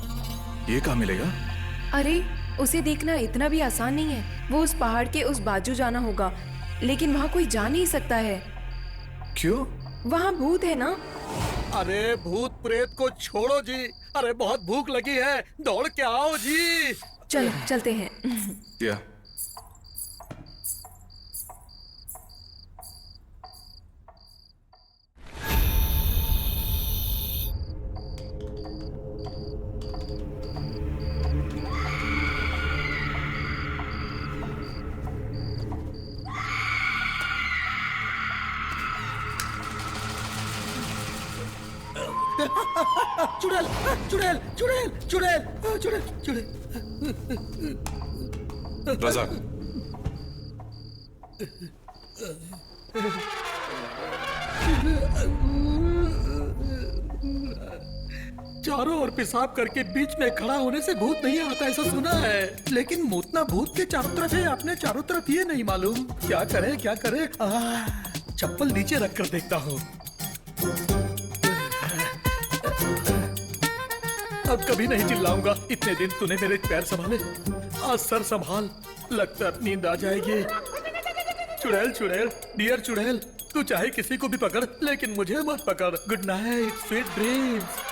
ये कहाँ मिलेगा? अरे, उसे देखना इतना भी आसान नहीं है। वो उस पहाड़ के उस बाजू जाना होगा, लेकिन वहाँ कोई जा नहीं सकता है। क्यों? वहाँ भूत है ना। अरे भूत प्रेत को छोड़ो जी। अरे बहुत भूख लगी है, दौड़ के आओ जी। चलो चलते हैं। या चुड़ैल चुड़ैल चुड़ैल चुड़ैल चुड़ैल चुड़ैल। रज़ाक, चारों ओर पेशाब करके बीच में खड़ा होने से भूत नहीं आता, ऐसा सुना है। लेकिन मूतना भूत के चारों तरफ है, अपने चारों तरफ ये नहीं मालूम। क्या करे क्या करे। चप्पल नीचे रख कर देखता हूँ। अब कभी नहीं चिल्लाऊंगा। इतने दिन तूने मेरे पैर संभाले, आज सर संभाल। लगता है नींद आ जाएगी। चुड़ैल चुड़ैल, डियर चुड़ैल, तू चाहे किसी को भी पकड़, लेकिन मुझे मत पकड़। Good night, sweet dreams.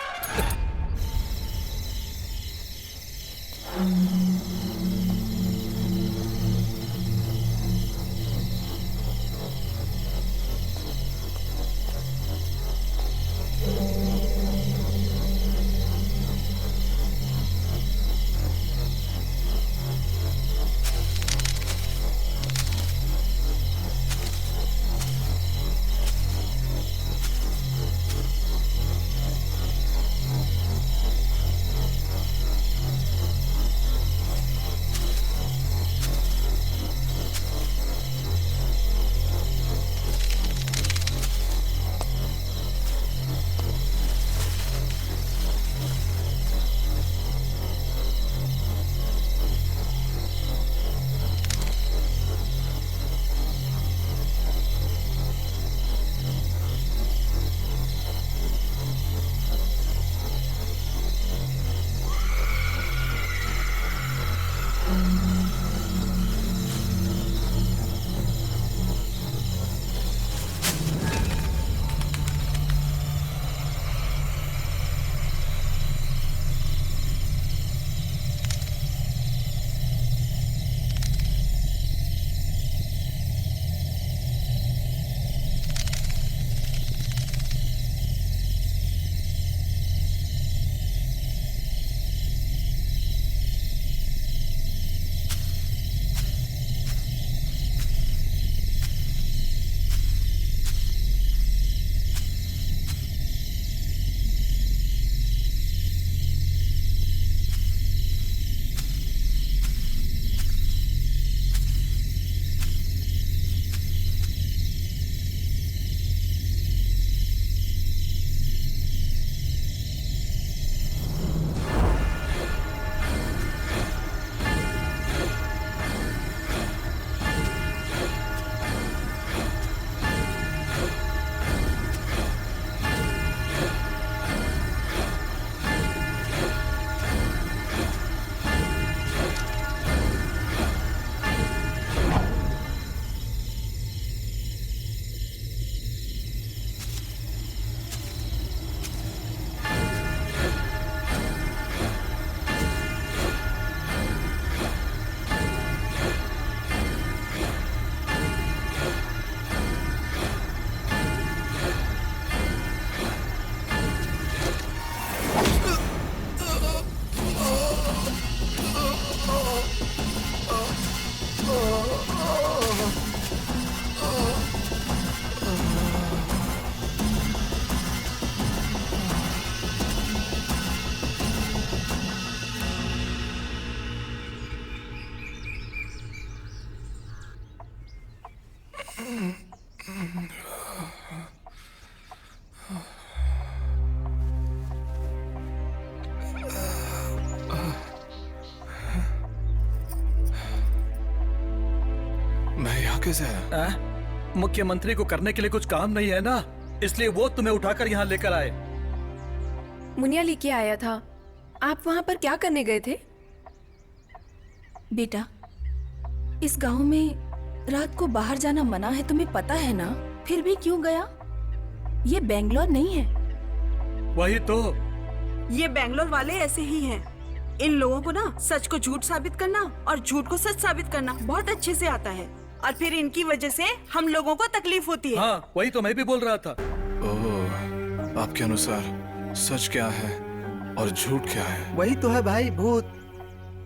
कैसे आया? मुख्यमंत्री को करने के लिए कुछ काम नहीं है ना, इसलिए वो तुम्हें उठाकर यहाँ लेकर आए। मुनिया लेके आया था। आप वहाँ पर क्या करने गए थे? बेटा, इस गांव में रात को बाहर जाना मना है, तुम्हें पता है ना? फिर भी क्यों गया? ये बेंगलोर नहीं है। वही तो। ये बेंगलोर वाले ऐसे ही हैं। इन लोगों को ना सच को झूठ साबित करना और झूठ को सच साबित करना बहुत अच्छे से आता है, और फिर इनकी वजह से हम लोगों को तकलीफ होती है। हाँ, वही तो मैं भी बोल रहा था। ओह, आपके अनुसार सच क्या है और झूठ क्या है? वही तो है भाई, भूत।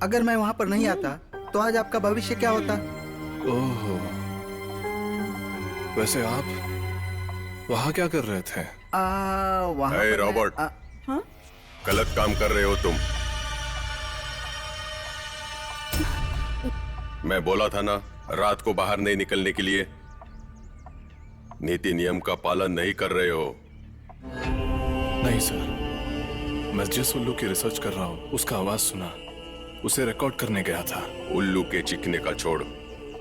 अगर मैं वहाँ पर नहीं आता तो आज आपका भविष्य क्या होता? ओह, वैसे आप वहाँ क्या कर रहे थे? वहाँ हे रॉबर्ट, हाँ? गलत काम कर रहे हो तुम। मैं बोला था ना, रात को बाहर नहीं निकलने के लिए। नीति नियम का पालन नहीं कर रहे हो। नहीं सर, मैं जिस उल्लू की रिसर्च कर रहा हूँ उसका आवाज सुना, उसे रिकॉर्ड करने गया था। उल्लू के चीखने का छोड़,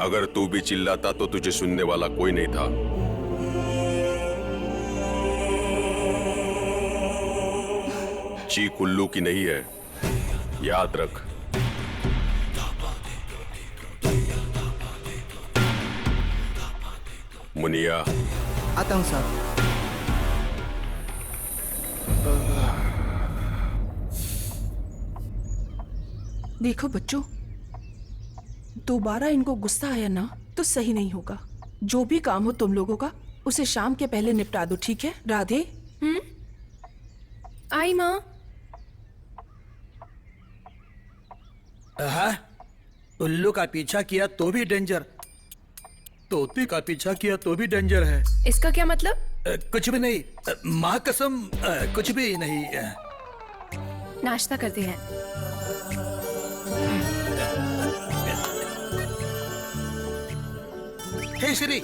अगर तू भी चिल्लाता तो तुझे सुनने वाला कोई नहीं था। चीख उल्लू की नहीं है, याद रख। मुनिया, आता हूँ साहब। देखो बच्चों, दोबारा इनको गुस्सा आया ना तो सही नहीं होगा। जो भी काम हो तुम लोगों का, उसे शाम के पहले निपटा दो, ठीक है? राधे। आई माँ। उल्लू का पीछा किया तो भी डेंजर, तोते का पीछा किया तो भी डेंजर है। इसका क्या मतलब? कुछ भी नहीं, माँ कसम, कुछ भी नहीं। नाश्ता करते हैं। हे श्री,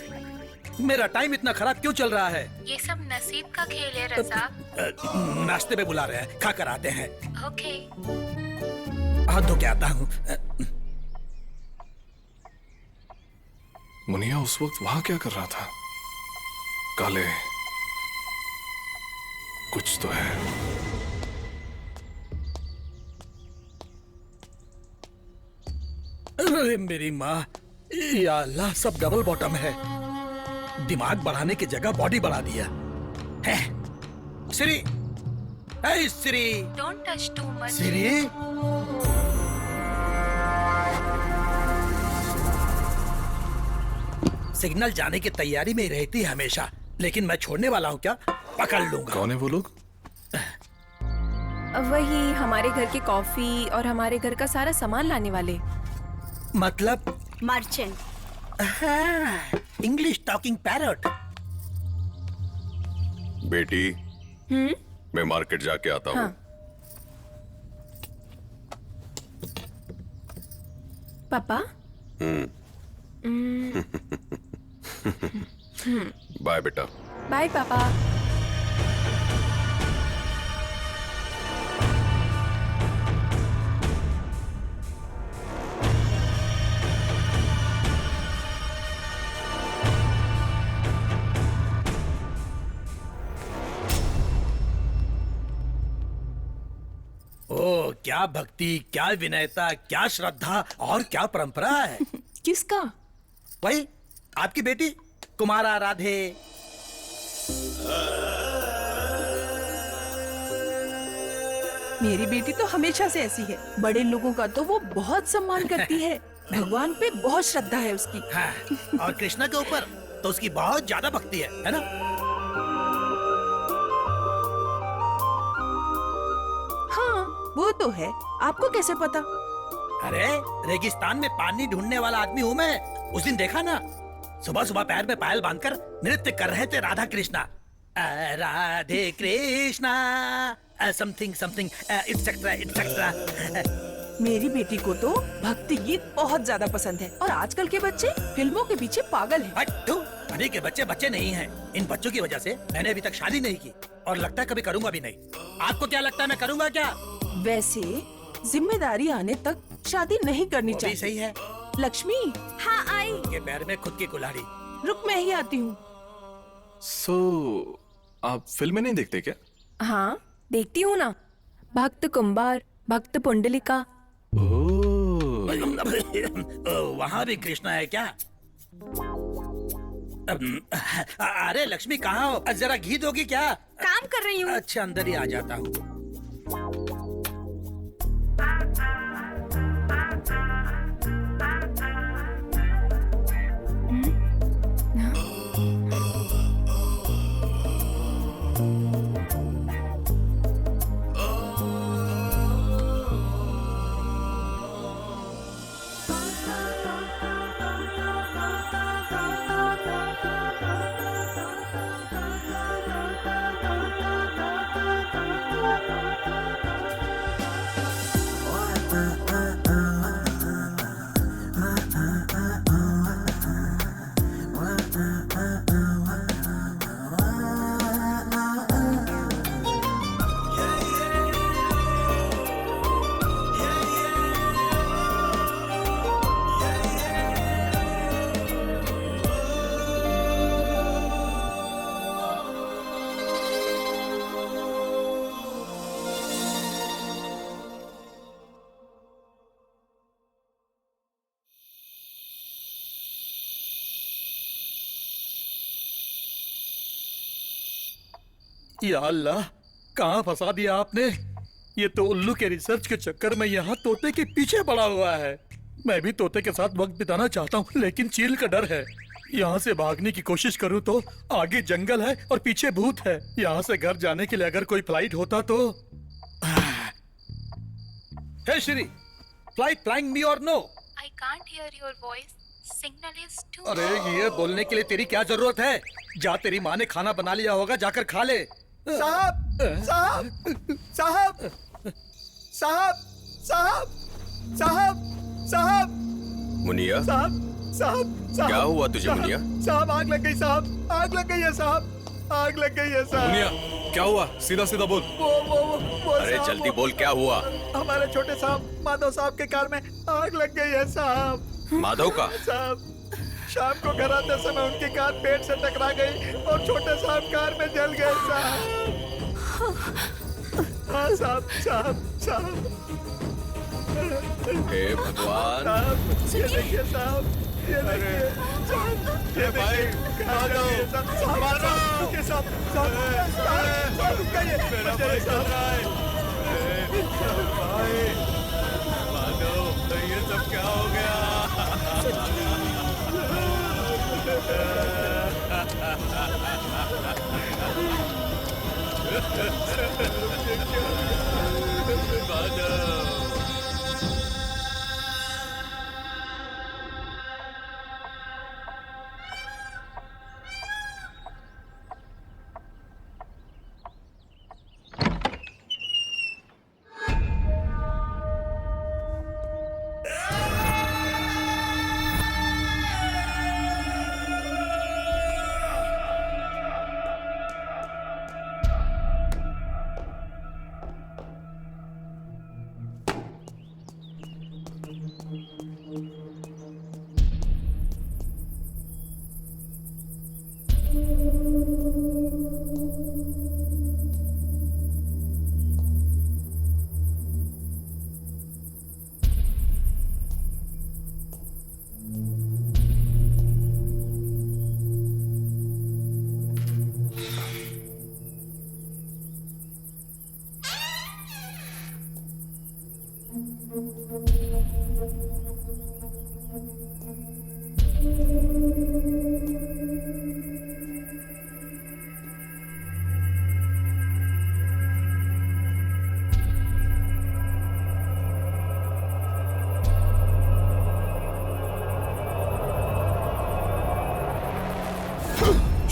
मेरा टाइम इतना खराब क्यों चल रहा है? ये सब नसीब का खेल है रज़ाक। नाश्ते में बुला रहे हैं, खा कर आते हैं। ओके। हाथ धो के आता हूँ। मुनिया उस वक्त वहां क्या कर रहा था? काले, कुछ तो है। अरे मेरी माँ, या अल्लाह, सब डबल बॉटम है। दिमाग बढ़ाने की जगह बॉडी बढ़ा दिया है। Shree, hey Shree, don't touch too much. Shree, signal जाने की तैयारी में रहती है हमेशा, लेकिन मैं छोड़ने वाला हूँ क्या? पकड़ लूंगा। कौन है वो लोग? वही हमारे घर के कॉफी और हमारे घर का सारा सामान लाने वाले। मतलब? मर्चेंट। English talking parrot. बेटी, मैं मार्केट जाके आता हूँ। हाँ। पापा। बाय बेटा। बाय पापा। ओ, क्या भक्ति, क्या विनयता, क्या श्रद्धा और क्या परंपरा है। किसका? वही आपकी बेटी कुमारा राधे। मेरी बेटी तो हमेशा से ऐसी है। बड़े लोगों का तो वो बहुत सम्मान करती है। भगवान पे बहुत श्रद्धा है उसकी। हाँ, और कृष्णा के ऊपर तो उसकी बहुत ज्यादा भक्ति है ना? हाँ, वो तो है। आपको कैसे पता? अरे, रेगिस्तान में पानी ढूंढने वाला आदमी हूँ मैं। उस दिन देखा ना, सुबह सुबह पैर में पायल बांधकर नृत्य कर रहे थे Radha Krishna. Radhe Krishna something something et cetera et cetera. मेरी बेटी को तो भक्ति गीत बहुत ज्यादा पसंद है, और आजकल के बच्चे फिल्मों के पीछे पागल हैं। अभी के बच्चे बच्चे नहीं हैं। इन बच्चों की वजह से मैंने अभी तक शादी नहीं की, और लगता है कभी करूंगा भी नहीं। आपको क्या लगता है मैं करूंगा क्या? वैसे जिम्मेदारी आने तक शादी नहीं करनी चाहिए। सही है। लक्ष्मी। हाँ आई। ये पैर में खुद की कुल्हाड़ी। रुक, मैं ही आती हूँ। आप फिल्में नहीं देखते क्या? हाँ देखती हूँ ना, भक्त कुंभार, भक्त पुंडलिका। वहाँ भी कृष्णा है क्या? अरे लक्ष्मी कहाँ हो? जरा घी दोगी क्या? काम कर रही हूँ। अच्छा अंदर ही आ जाता हूँ। या अल्लाह, कहाँ फंसा दिया आपने? ये तो उल्लू के रिसर्च के चक्कर में यहाँ तोते के पीछे पड़ा हुआ है। मैं भी तोते के साथ वक्त बिताना चाहता हूँ, लेकिन चील का डर है। यहाँ से भागने की कोशिश करूँ तो आगे जंगल है और पीछे भूत है। यहाँ से घर जाने के लिए अगर कोई फ्लाइट होता तो। हे श्री, फ्लाइट फ्लाइंग मी और no? I can't hear your voice. Signal is too. अरे ये बोलने के लिए तेरी क्या जरूरत है? जा, तेरी माँ ने खाना बना लिया होगा, जाकर खा ले। साहब साहब साहब साहब साहब साहब साहब मुनिया, साहब साहब साहब क्या हुआ तुझे मुनिया? साहब आग लग गई साहब, आग लग गई है साहब, आग लग गई है साहब। मुनिया क्या हुआ? सीधा सीधा बोल। वो अरे साहब, जल्दी बोल, क्या हुआ? हमारे छोटे साहब माधव साहब के कार में आग लग गई है साहब। माधव का? साहब शाम को घर आते समय उनकी कार पेड़ से टकरा गई और छोटे साहब कार में जल गए साहब। हाँ साहब साहब साहब। हे भगवान। साहब ये देखिए साहब, ये देखिए साहब, ये देखिए साहब के साथ साहब रुक गए मेरा साहब। माधव, ये सब क्या हो गया?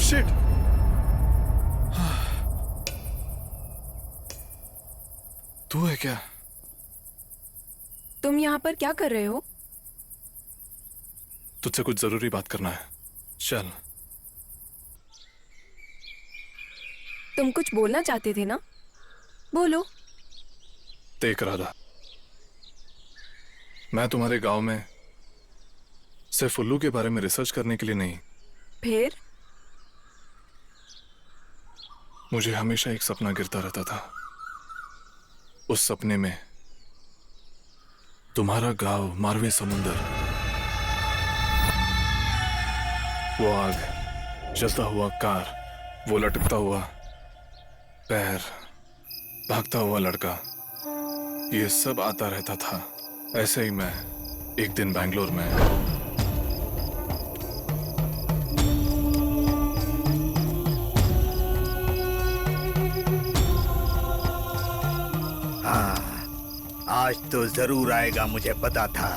शिट! तू है क्या? तुम यहाँ पर क्या कर रहे हो? तुझसे कुछ जरूरी बात करना है, चल। तुम कुछ बोलना चाहते थे ना, बोलो। देख राधा, मैं तुम्हारे गांव में सिर्फ उल्लू के बारे में रिसर्च करने के लिए नहीं, फिर मुझे हमेशा एक सपना गिरता रहता था। उस सपने में तुम्हारा गांव, मारवे समुंदर, वो आग, जलता हुआ कार, वो लटकता हुआ पैर, भागता हुआ लड़का, ये सब आता रहता था। ऐसे ही मैं एक दिन बैंगलोर में आज तो जरूर आएगा, मुझे पता था।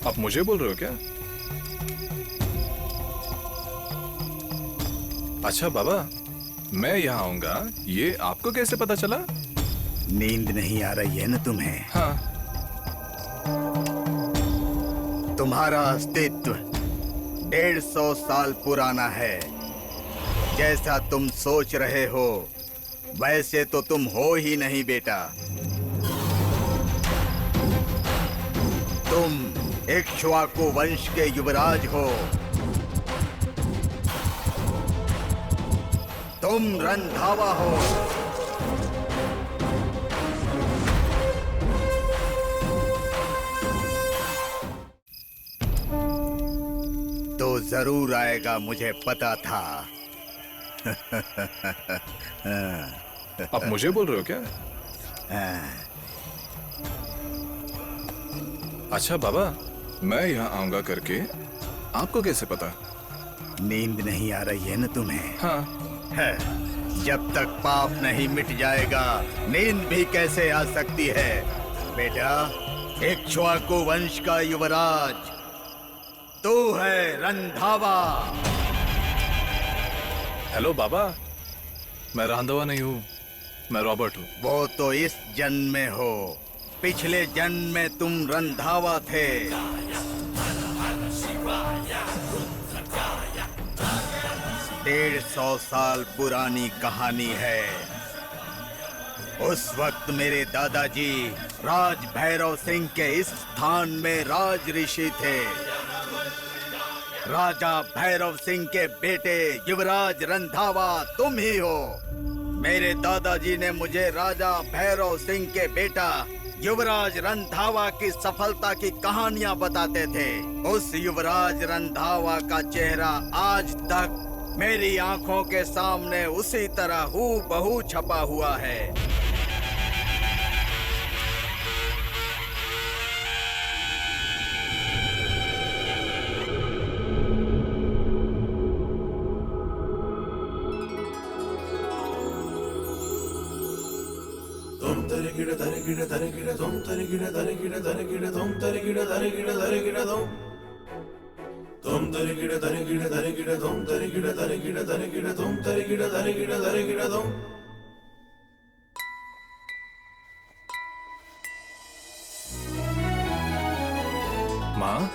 आप मुझे बोल रहे हो क्या? अच्छा बाबा, मैं यहाँ आऊंगा, ये आपको कैसे पता चला? नींद नहीं आ रही है ना तुम्हें? हाँ। तुम्हारा अस्तित्व 150 साल पुराना है। जैसा तुम सोच रहे हो वैसे तो तुम हो ही नहीं बेटा। तुम इक्ष्वाकु वंश के युवराज हो। तुम रंधावा हो। तो जरूर आएगा, मुझे पता था। आप मुझे बोल रहे हो क्या? अच्छा बाबा, मैं यहाँ आऊंगा करके आपको कैसे पता? नींद नहीं आ रही है ना तुम्हें? हाँ। है। जब तक पाप नहीं मिट जाएगा नींद भी कैसे आ सकती है बेटा? इक्ष्वाकु वंश का युवराज तू है, रंधावा। हेलो बाबा, मैं रंधावा नहीं हूँ, मैं रॉबर्ट हूँ। वो तो इस जन्म में हो, पिछले जन्म में तुम रंधावा थे। 150 साल पुरानी कहानी है। उस वक्त मेरे दादाजी राज भैरव सिंह के इस स्थान में राज ऋषि थे। राजा भैरव सिंह के बेटे युवराज रंधावा तुम ही हो। मेरे दादाजी ने मुझे राजा भैरव सिंह के बेटा युवराज रंधावा की सफलता की कहानियां बताते थे। उस युवराज रंधावा का चेहरा आज तक मेरी आंखों के सामने उसी तरह हूबहू छपा हुआ है। माँ,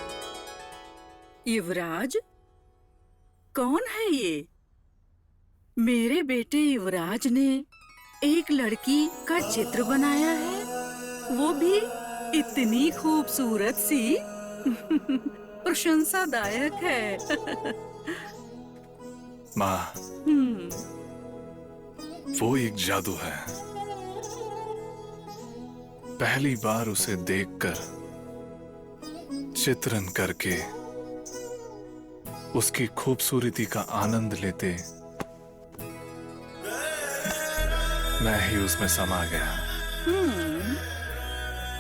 युवराज, कौन है ये? मेरे बेटे युवराज ने एक लड़की का चित्र बनाया है, वो भी इतनी खूबसूरत सी। प्रशंसादायक है। माँ, वो एक जादू है। पहली बार उसे देखकर, चित्रण करके, उसकी खूबसूरती का आनंद लेते मैं ही उसमें समा गया।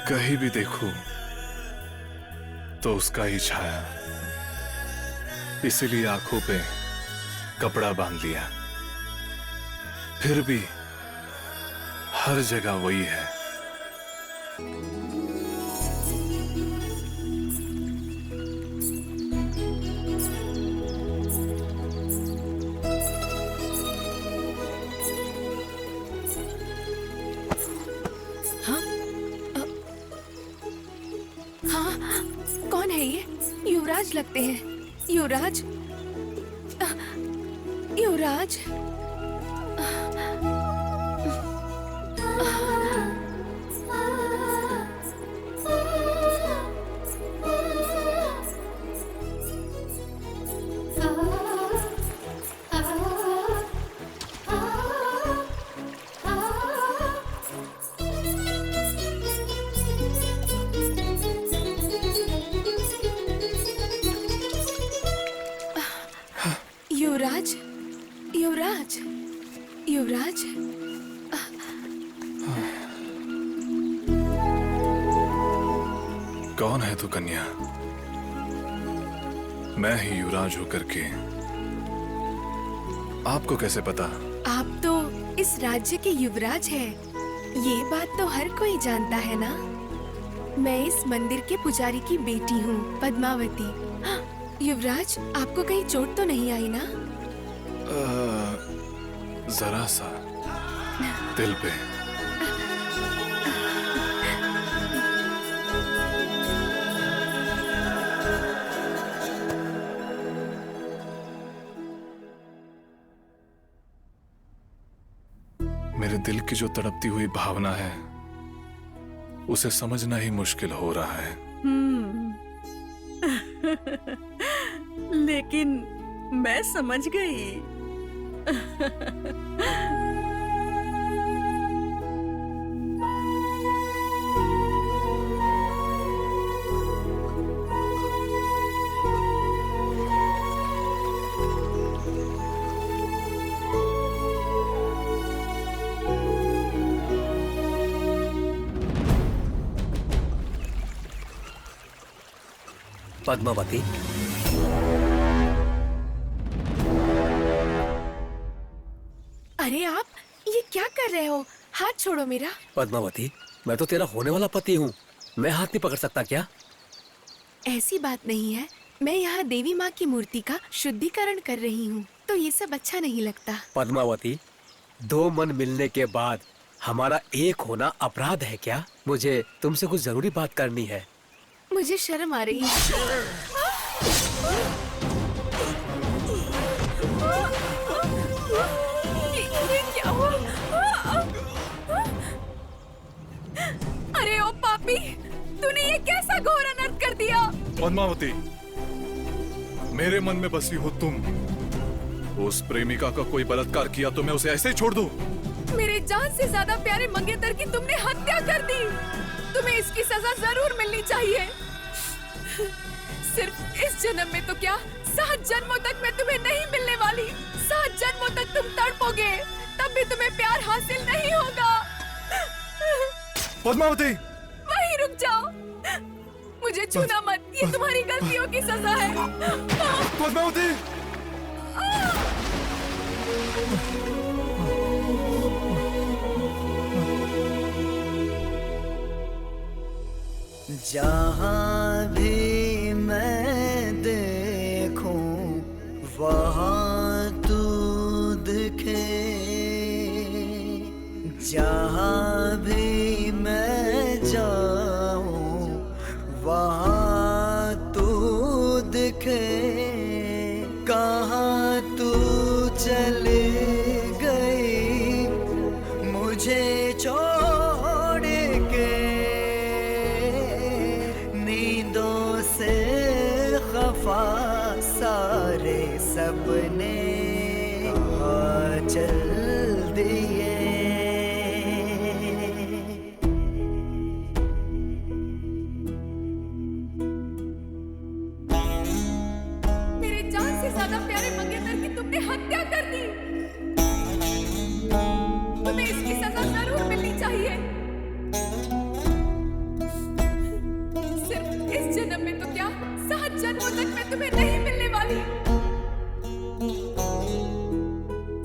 कहीं भी देखूं तो उसका ही छाया। इसीलिए आंखों पे कपड़ा बांध लिया। फिर भी हर जगह वही है। कौन है ये? युवराज लगते हैं। युवराज, युवराज। युवराज, कौन है तू कन्या? मैं ही युवराज होकर के आपको कैसे पता? आप तो इस राज्य के युवराज हैं। ये बात तो हर कोई जानता है ना। मैं इस मंदिर के पुजारी की बेटी हूँ, पद्मावती। हाँ, युवराज, आपको कहीं चोट तो नहीं आई ना? जरा सा दिल पे। मेरे दिल की जो तड़पती हुई भावना है उसे समझना ही मुश्किल हो रहा है। लेकिन मैं समझ गई। पद्मावती, अरे आप ये क्या कर रहे हो? हाथ छोड़ो मेरा। पद्मावती, मैं तो तेरा होने वाला पति हूँ। मैं हाथ नहीं पकड़ सकता क्या? ऐसी बात नहीं है। मैं यहाँ देवी माँ की मूर्ति का शुद्धिकरण कर रही हूँ, तो ये सब अच्छा नहीं लगता। पद्मावती, दो मन मिलने के बाद हमारा एक होना अपराध है क्या? मुझे तुमसे कुछ जरूरी बात करनी है। मुझे शर्म आ रही है। ये क्या हुआ? अरे ओ पापी, तूने ये कैसा घोर अनर्थ कर दिया? पद्मावती, मेरे मन में बसी हो तुम। उस प्रेमिका का कोई बलात्कार किया तो मैं उसे ऐसे ही छोड़ दूं? मेरे जान से ज्यादा प्यारे मंगेतर की तुमने हत्या कर दी। तुम्हें इसकी सजा जरूर मिलनी चाहिए। सिर्फ इस जन्म में तो क्या, 7 जन्मों तक मैं तुम्हें नहीं मिलने वाली। 7 जन्मों तक तुम तड़पोगे, तब भी तुम्हें प्यार हासिल नहीं होगा। पद्मावती, वहीं रुक जाओ। मुझे छूना मत, ये तुम्हारी गलतियों की सजा है। पद्मावती, जहाँ भी मैं देखूं वहाँ तू दिखे, जहाँ भी मैं जाऊं वहाँ तू दिखे। कहाँ तू चली गई मुझे छोड़ के, नींदों से खफा सारे सपने कहाँ चल दिए। मेरे जान से ज्यादा प्यारे मंगेतर की तुमने हत्या कर दी। तुम्हें इसकी सजा जरूर मिलनी चाहिए। सिर्फ इस जन्म में तो क्या, 7 जन्मों तक मैं तुम्हें नहीं मिलने वाली।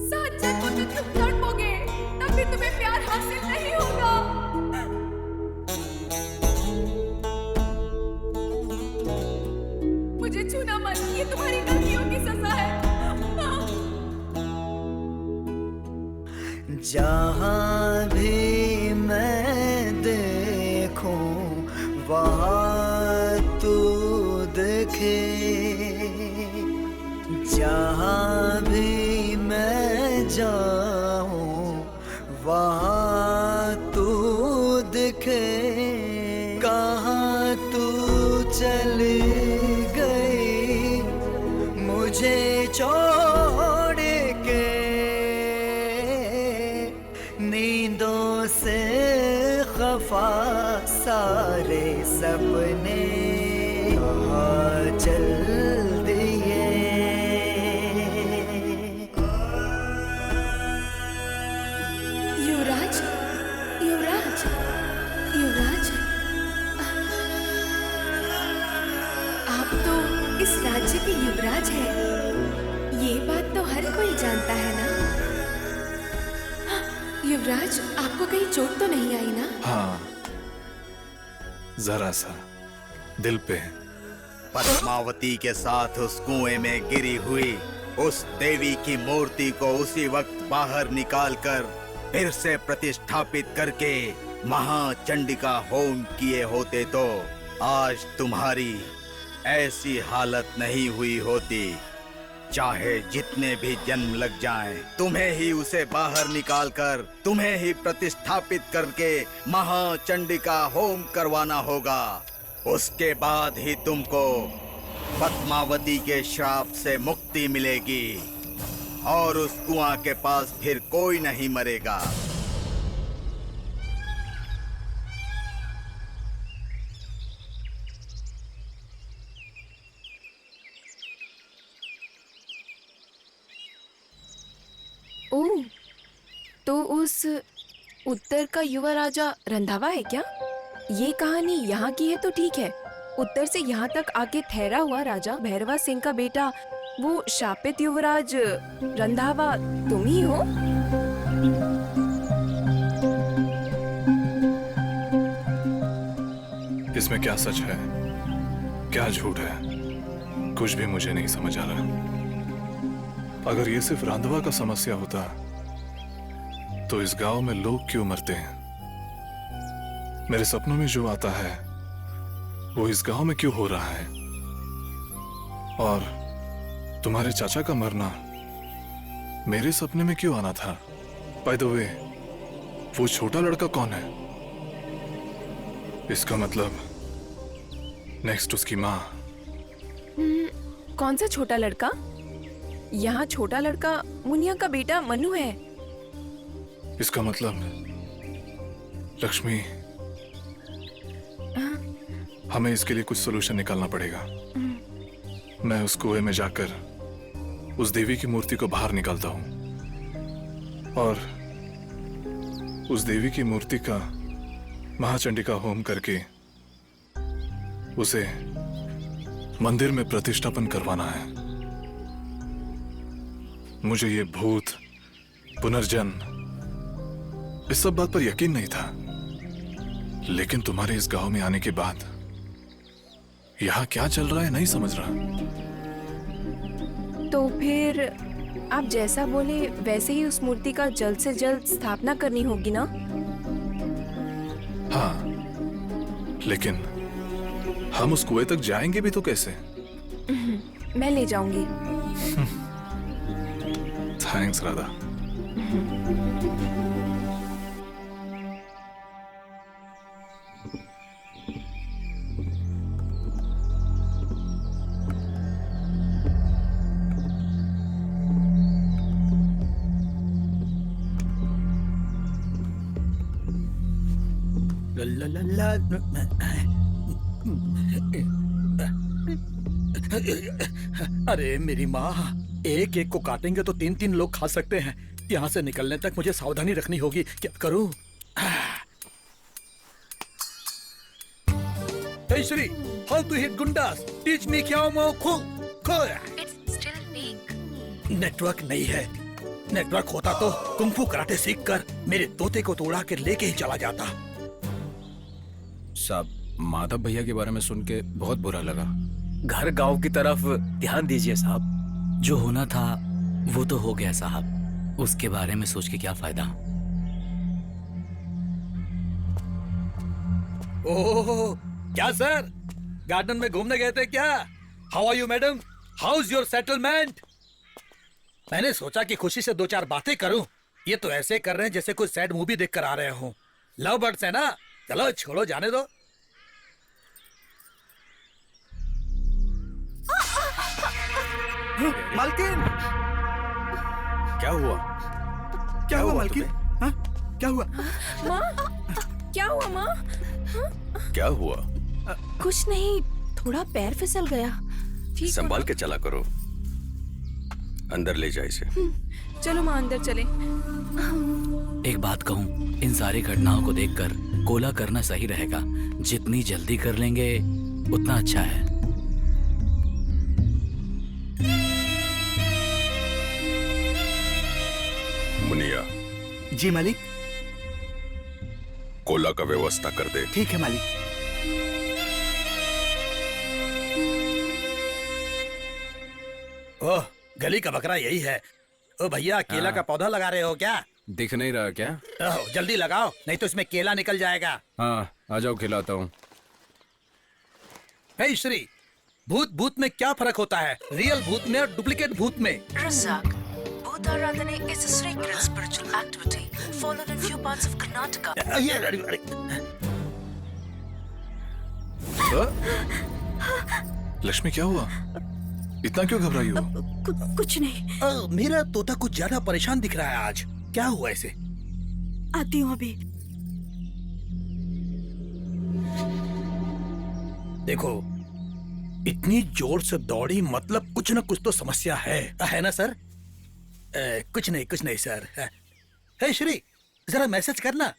7 जन्मों तक तुम तड़पोगे, तब भी तुम्हें प्यार हासिल नहीं होगा। मुझे छूना मत, ये तुम्हारी गलतियों की सजा है। जहाँ भी मैं देखूं वहाँ तू दिखे, जहाँ भी मैं जाऊं वहाँ तू दिखे। कहाँ तू चली गई मुझे छोड़ के, नींदों से खफा सारे सपने कहाँ चल दिए। के युवराज है, ये बात तो हर कोई जानता है ना। हाँ, युवराज, आपको कहीं चोट तो नहीं आई ना? हाँ, जरा सा दिल पे। पद्मावती के साथ उस कुएं में गिरी हुई उस देवी की मूर्ति को उसी वक्त बाहर निकालकर फिर से प्रतिष्ठापित करके महाचंडिका होम किए होते तो आज तुम्हारी ऐसी हालत नहीं हुई होती। चाहे जितने भी जन्म लग जाएं, तुम्हें ही उसे बाहर निकालकर तुम्हें ही प्रतिष्ठापित करके महाचंडिका होम करवाना होगा। उसके बाद ही तुमको पद्मावती के श्राप से मुक्ति मिलेगी और उस कुआं के पास फिर कोई नहीं मरेगा। ओह, तो उस उत्तर का युवा राजा रंधावा है क्या? ये कहानी यहाँ की है तो ठीक है। उत्तर से यहाँ तक आके ठहरा हुआ राजा भैरवा सिंह का बेटा, वो शापित युवराज रंधावा तुम ही हो? इसमें क्या सच है, क्या झूठ है, कुछ भी मुझे नहीं समझ आ रहा। अगर ये सिर्फ रांधवा का समस्या होता तो इस गांव में लोग क्यों मरते हैं? मेरे सपनों में जो आता है वो इस गांव में क्यों हो रहा है? और तुम्हारे चाचा का मरना मेरे सपने में क्यों आना था? बाय द वे, वो छोटा लड़का कौन है? इसका मतलब नेक्स्ट उसकी माँ। कौन सा छोटा लड़का? यहाँ छोटा लड़का मुनिया का बेटा मनु है। इसका मतलब लक्ष्मी, हमें इसके लिए कुछ सोल्यूशन निकालना पड़ेगा। मैं उस कुएं में जाकर उस देवी की मूर्ति को बाहर निकालता हूं और उस देवी की मूर्ति का महाचंडिका होम करके उसे मंदिर में प्रतिष्ठापन करवाना है। मुझे ये भूत, पुनर्जन्म, इस सब बात पर यकीन नहीं था, लेकिन तुम्हारे इस गांव में आने के बाद यहाँ क्या चल रहा है नहीं समझ रहा। तो फिर आप जैसा बोले वैसे ही उस मूर्ति का जल्द से जल्द स्थापना करनी होगी ना? हाँ, लेकिन हम उस कुएं तक जाएंगे भी तो कैसे? मैं ले जाऊंगी। थैंक्स राधा। अरे मेरी माँ, एक एक को काटेंगे तो 3-3 लोग खा सकते हैं। यहाँ से निकलने तक मुझे सावधानी रखनी होगी। क्या करूँ? Hey Shri, how to hit gundas? Teach me क्या मो kho kho. It's still weak. Network नहीं है। नेटवर्क होता तो कुंफू कराटे सीख कर मेरे तोते को तोड़ा कर लेके ही चला जाता। साहब, माधव भैया के बारे में सुन के बहुत बुरा लगा। घर गांव की तरफ ध्यान दीजिए साहब। जो होना था वो तो हो गया साहब, उसके बारे में सोच के क्या फायदा। ओह, क्या सर, गार्डन में घूमने गए थे क्या? How are you madam? How is your settlement? मैंने सोचा कि खुशी से 2-4 बातें करूं। ये तो ऐसे कर रहे हैं जैसे कोई सैड मूवी देख कर आ रहे हो। लव बर्ड्स है ना? चलो छोड़ो, जाने दो। मालकिन, क्या हुआ? क्या हुआ मालकिन? हाँ? क्या हुआ? माँ, क्या हुआ माँ? क्या हुआ? कुछ नहीं, थोड़ा पैर फिसल गया। ठीक संभाल के चला करो। अंदर ले जाए इसे। चलो माँ, अंदर चले। एक बात कहूँ, इन सारी घटनाओं को देखकर कोला करना सही रहेगा। जितनी जल्दी कर लेंगे उतना अच्छा है। जी मालिक। कोला का व्यवस्था कर दे। ठीक है मालिक। ओह, गली का बकरा यही है। ओ भैया, केला का पौधा लगा रहे हो क्या? दिख नहीं रहा क्या? ओह, जल्दी लगाओ, नहीं तो इसमें केला निकल जाएगा। हाँ, आ जाओ खिलाता हूँ। हे श्री, भूत भूत में क्या फर्क होता है? रियल भूत में और डुप्लीकेट भूत में? Razak, Bhutaradhana is a sacred spiritual activity followed in few parts of Karnataka. Lakshmi, क्या हुआ? इतना क्यों घबराई हो? कुछ नहीं। मेरा तोता कुछ ज्यादा परेशान दिख रहा है आज। क्या हुआ इसे? आती हूँ अभी। देखो, इतनी जोर से दौड़ी मतलब कुछ न कुछ तो समस्या है ना सर? कुछ नहीं सर। हे श्री, जरा मैसेज करना।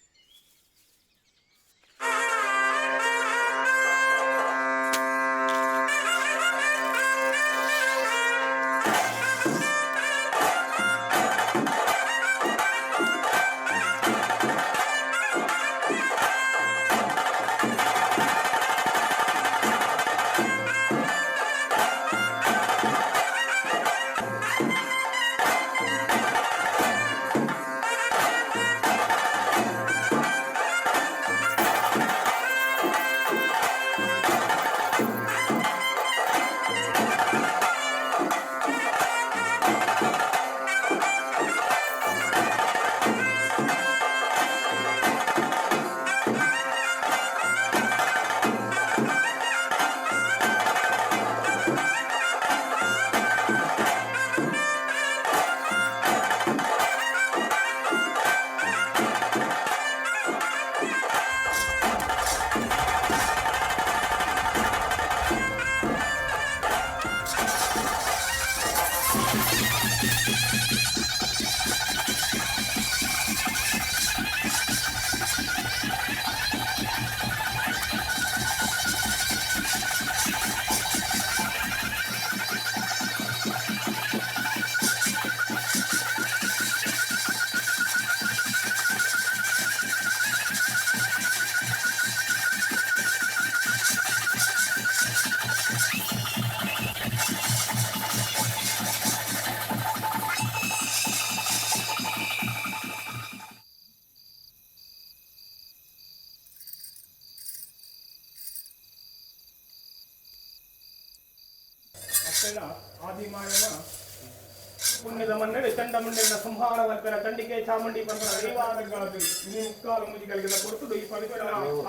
పుణ్యదమన్నడి చండముండిన సంహార వర్కర చండికే చాముండి పంపన దేవాలగాదు ఈ ముక్కాలు ముది కలిగిన పొరుతుడు ఈ పవిత్ర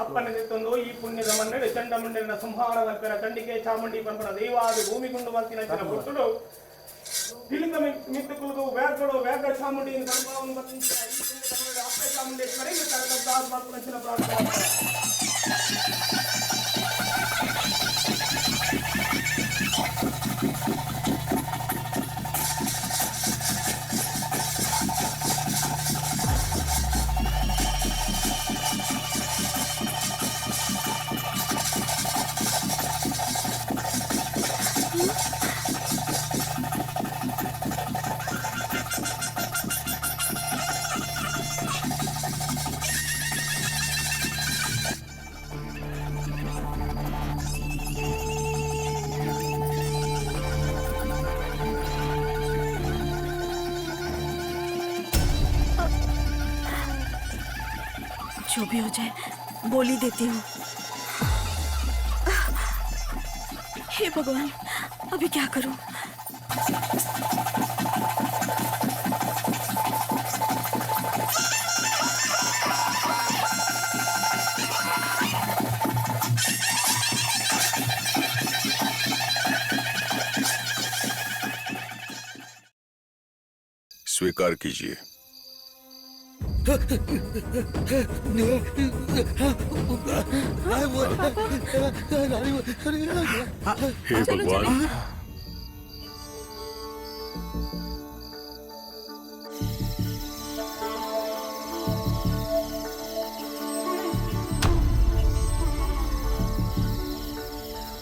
అప్పన చెత్తుందో ఈ పుణ్యదమన్నడి చండముండిన సంహార వర్కర చండికే చాముండి పంపన దేవాది భూమి గుండు వల్కిన పొరుతుడు తిలిక మిత్తుకులు వేగ చాముండి సంభావం వర్తించిన ఈ పుణ్యదమన్నడి అప్ప చాముండేశ్వరి కరకదాస్ మార్పున ప్రార్థన जो भी हो जाए, बोली देती हूँ। हे भगवान, अभी क्या करूं? स्वीकार कीजिए। हे भगवान,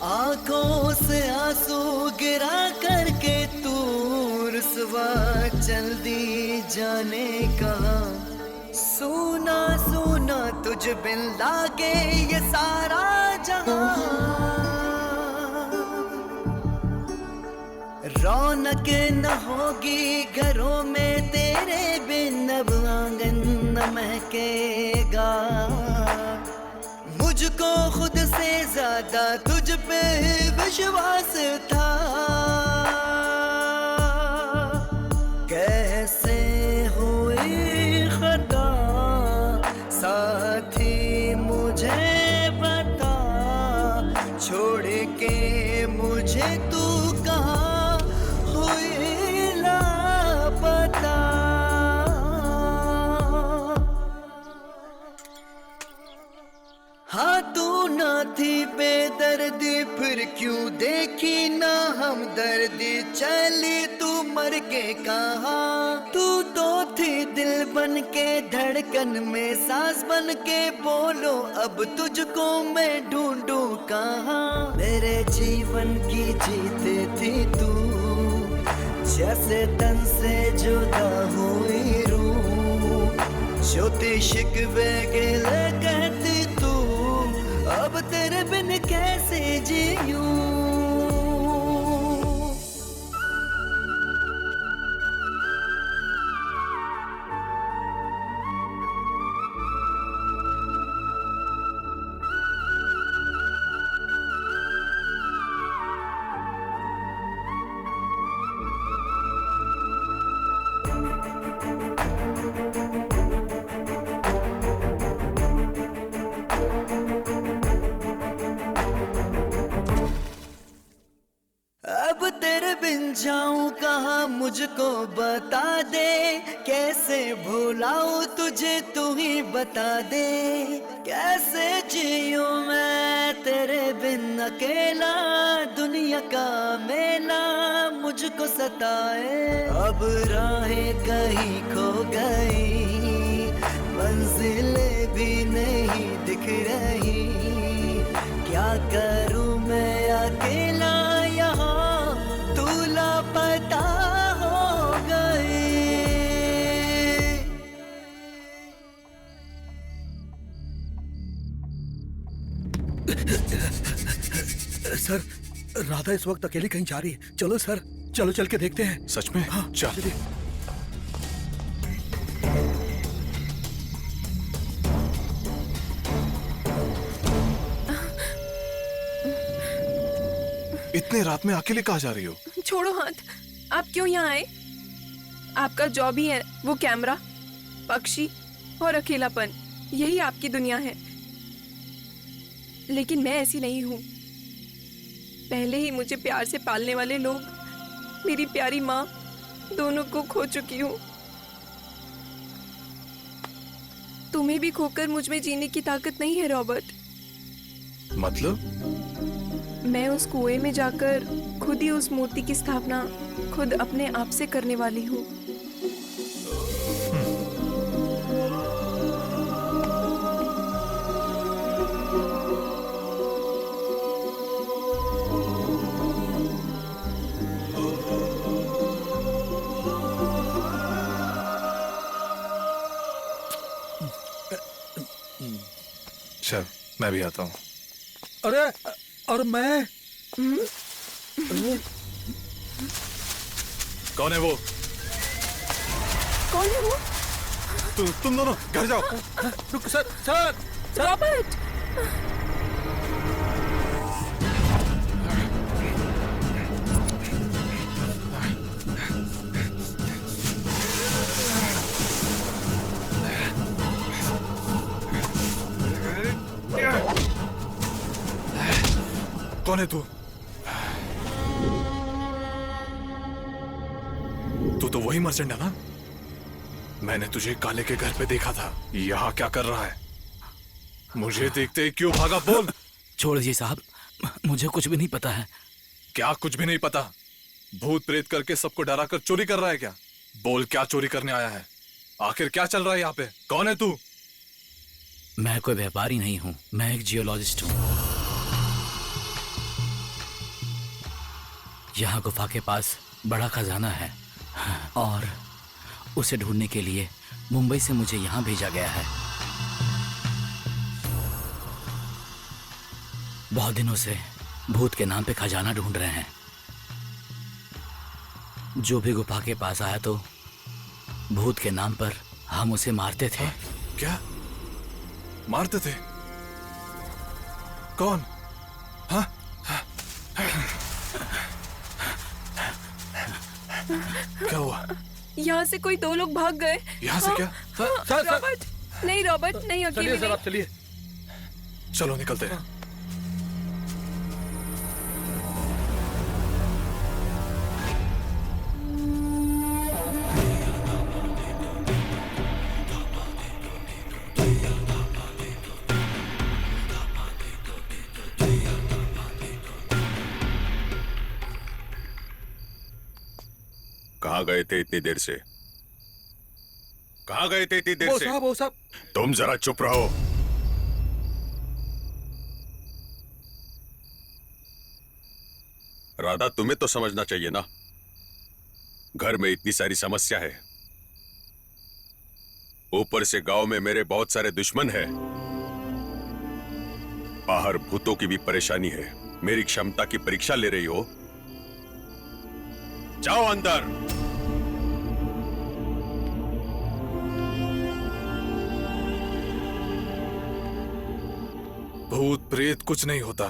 आंखों से आंसू गिरा करके तू रुसवा चल दी जाने कहा, तुझ बिन लागे ये सारा जहां। रौनक न होगी घरों में तेरे बिन, अब आंगन न महकेगा। मुझको खुद से ज्यादा तुझ पे विश्वास था। कैसे हुई खता साथी मुझे बता, छोड़ के मुझे तू कहाँ हुई लापता। हाँ तू ना थी बेदर्दी, फिर क्यों देखी ना हमदर्दी। चली तू मर के कहाँ, तू तो थी दिल बन के धड़कन में सांस बन के। बोलो अब तुझको मैं ढूंढूं कहाँ। मेरे जीवन की जीत थी तू, जैसे तन से जुदा हुई रूह। ज्योति शिकवे गिले कहती तू, अब तेरे बिन कैसे जीऊं। अब तेरे बिन जाऊं कहाँ मुझको बता दे। कैसे भुलाऊं तुझे तू ही बता दे। कैसे जीऊं मैं तेरे बिन अकेला, दुनिया का मेला मुझको सताए। अब राहें कहीं खो गई, मंजिलें भी नहीं दिख रही। क्या करूं मैं अकेला यहाँ, तू लापता हो गई। सर, राधा इस वक्त अकेली कहीं जा रही है। चलो सर, चलो चल के देखते हैं। सच में? हाँ चल। इतने रात में अकेले कहाँ जा रही हो? छोड़ो हाथ, आप क्यों यहाँ आए? आपका जॉब ही है वो कैमरा, पक्षी और अकेलापन, यही आपकी दुनिया है। लेकिन मैं ऐसी नहीं हूँ। पहले ही मुझे प्यार से पालने वाले लोग, मेरी प्यारी माँ, दोनों को खो चुकी हूँ। तुम्हें भी खोकर मुझ में जीने की ताकत नहीं है रॉबर्ट। मतलब? मैं उस कुएं में जाकर खुद ही उस मूर्ति की स्थापना खुद अपने आप से करने वाली हूँ। चल, मैं भी आता हूँ। अरे, और मैं? कौन है वो? कौन है वो? तुम दोनों घर जाओ। रुक सर, सर, रॉबर्ट! कौन है तू? तू तो वही मर्चेंट है ना? मैंने तुझे काले के घर पे देखा था। यहाँ क्या कर रहा है? मुझे देखते ही क्यों भागा? बोल। छोड़ दीजिए साहब, मुझे कुछ भी नहीं पता है। क्या कुछ भी नहीं पता? भूत प्रेत करके सबको डरा कर चोरी कर रहा है क्या? बोल, क्या चोरी करने आया है? आखिर क्या चल रहा है यहाँ पे? कौन है तू? मैं कोई व्यापारी नहीं हूँ, मैं एक जियोलॉजिस्ट हूँ। यहाँ गुफा के पास बड़ा खजाना है और उसे ढूंढने के लिए मुंबई से मुझे यहाँ भेजा गया है। बहुत दिनों से भूत के नाम पे खजाना ढूंढ रहे हैं। जो भी गुफा के पास आया तो भूत के नाम पर हम उसे मारते थे। क्या मारते थे? कौन? हाँ? क्या हुआ? यहाँ से कोई 2 लोग भाग गए। यहाँ से क्या? रॉबर्ट, नहीं रॉबर्ट, नहीं अकेले चलिए सर, नहीं। आप चलिए। चलो निकलते हैं। कहाँ गए थे इतनी देर से? कहाँ गए थे इतनी देर से? वो साहब। तुम जरा चुप रहो। राधा, तुम्हें तो समझना चाहिए ना, घर में इतनी सारी समस्या है, ऊपर से गांव में मेरे बहुत सारे दुश्मन हैं, बाहर भूतों की भी परेशानी है। मेरी क्षमता की परीक्षा ले रही हो? जाओ अंदर। भूत प्रेत कुछ नहीं होता।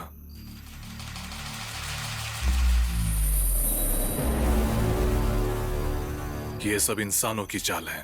ये सब इंसानों की चाल है।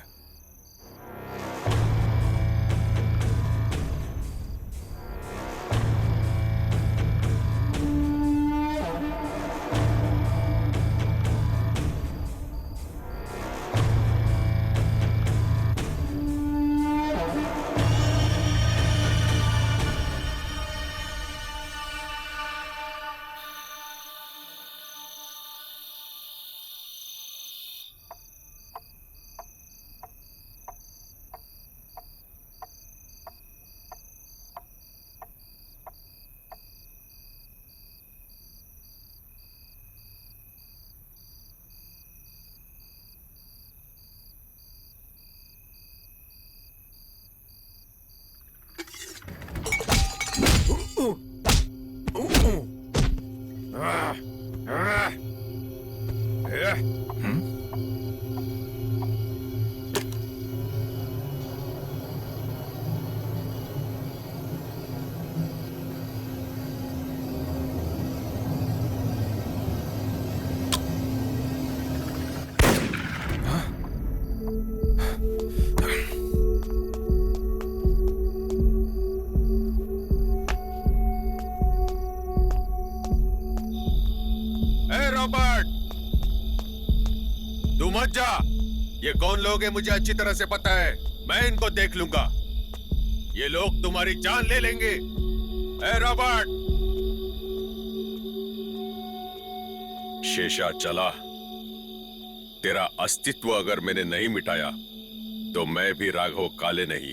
मत जा। ये कौन लोग हैं मुझे अच्छी तरह से पता है, मैं इनको देख लूंगा। ये लोग तुम्हारी जान ले लेंगे। ए रॉबर्ट, शेषा चला। तेरा अस्तित्व अगर मैंने नहीं मिटाया तो मैं भी राघव काले नहीं।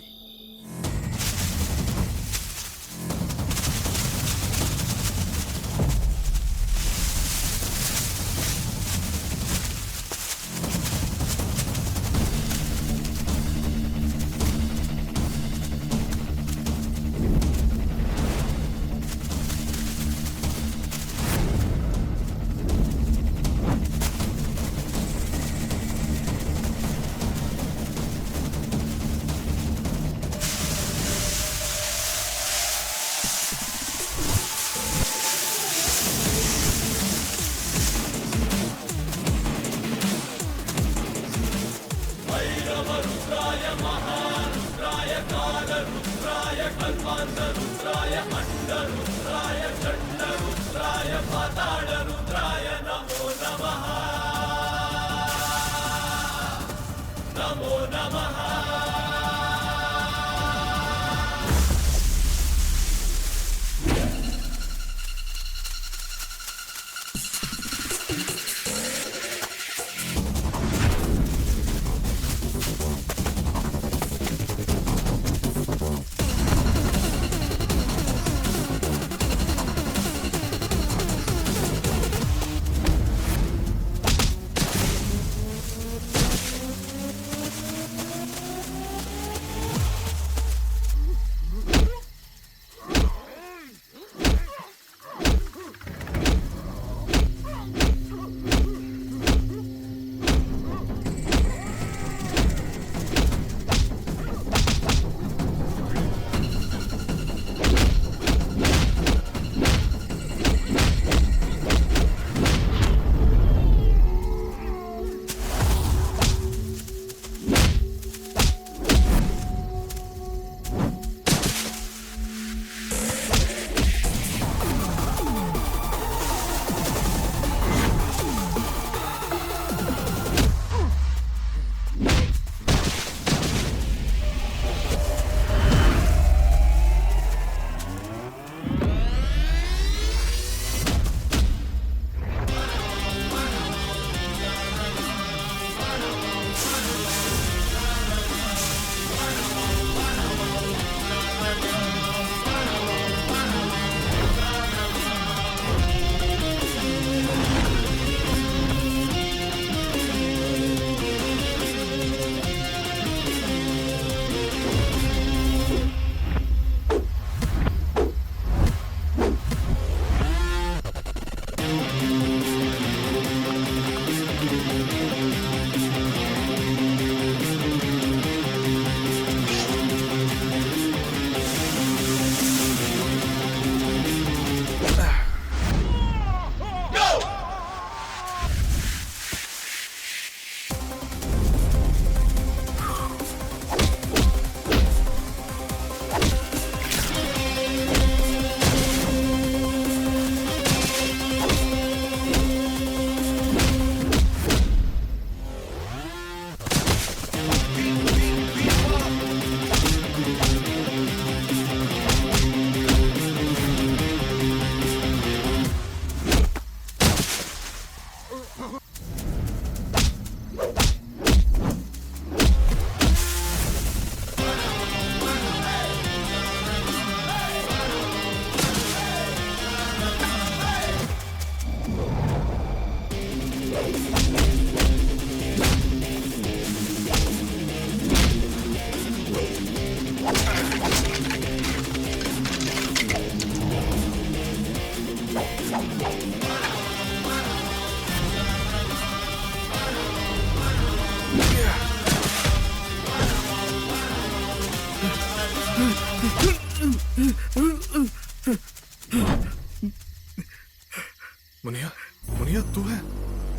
मुनिया, मुनिया तू है?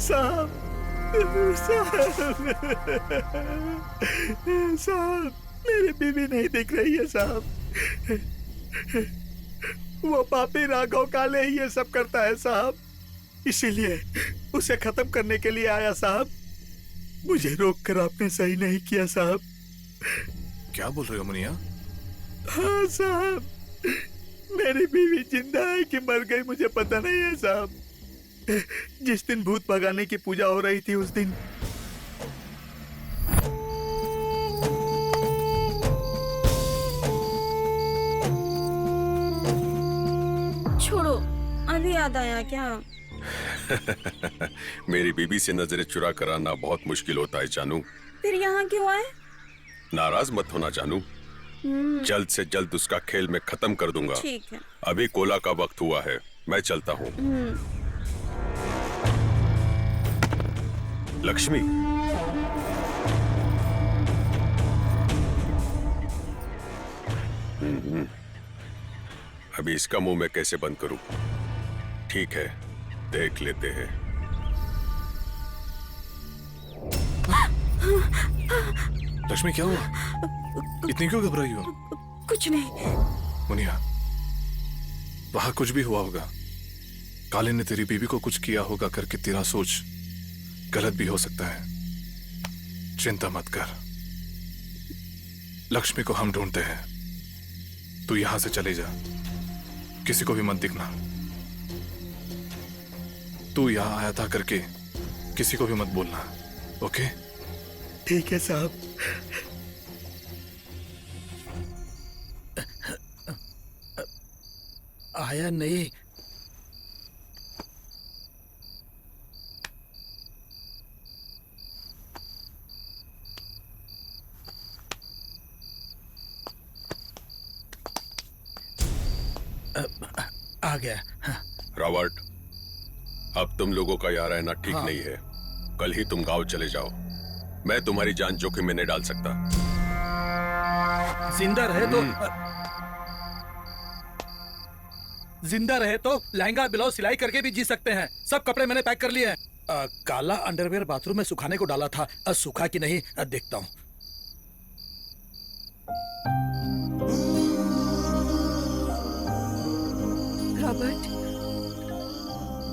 साहब, साहब, मेरी बीवी नहीं दिख रही है साहब। वो पापी राघव काले ही ये सब करता है साहब, इसीलिए उसे खत्म करने के लिए आया साहब। मुझे रोककर आपने सही नहीं किया साहब। क्या बोल रहे हो मुनिया? हाँ साहब, मेरी बीवी जिंदा है कि मर गई मुझे पता नहीं है साहब। जिस दिन भूत भगाने की पूजा हो रही थी उस दिन छोड़ो, अभी याद आया क्या? मेरी बीबी से नजरें चुरा कर आना बहुत मुश्किल होता है जानू। फिर यहाँ क्यों आए? नाराज मत होना जानू, जल्द से जल्द उसका खेल मैं खत्म कर दूंगा। ठीक है। अभी कोला का वक्त हुआ है, मैं चलता हूँ। लक्ष्मी, अभी इसका मुंह मैं कैसे बंद करूं? ठीक है, देख लेते हैं। लक्ष्मी क्या हुआ? इतनी क्यों घबराई हो? कुछ नहीं। मुनिया, वहां कुछ भी हुआ होगा। काले ने तेरी बीवी को कुछ किया होगा करके तेरा सोच गलत भी हो सकता है। चिंता मत कर, लक्ष्मी को हम ढूंढते हैं। तू यहां से चले जा, किसी को भी मत दिखना। तू यहां आया था करके किसी को भी मत बोलना, ओके? ठीक है साहब। आया नहीं। आ गया। रॉबर्ट, अब तुम लोगों का यहाँ रहना ठीक नहीं है। कल ही तुम गांव चले जाओ। मैं तुम्हारी जान जोखिम में नहीं डाल सकता। जिंदा रहे तो लहंगा ब्लाउज सिलाई करके भी जी सकते हैं। सब कपड़े मैंने पैक कर लिए हैं। काला अंडरवेयर बाथरूम में सुखाने को डाला था, सूखा कि नहीं देखता हूँ। रॉबर्ट,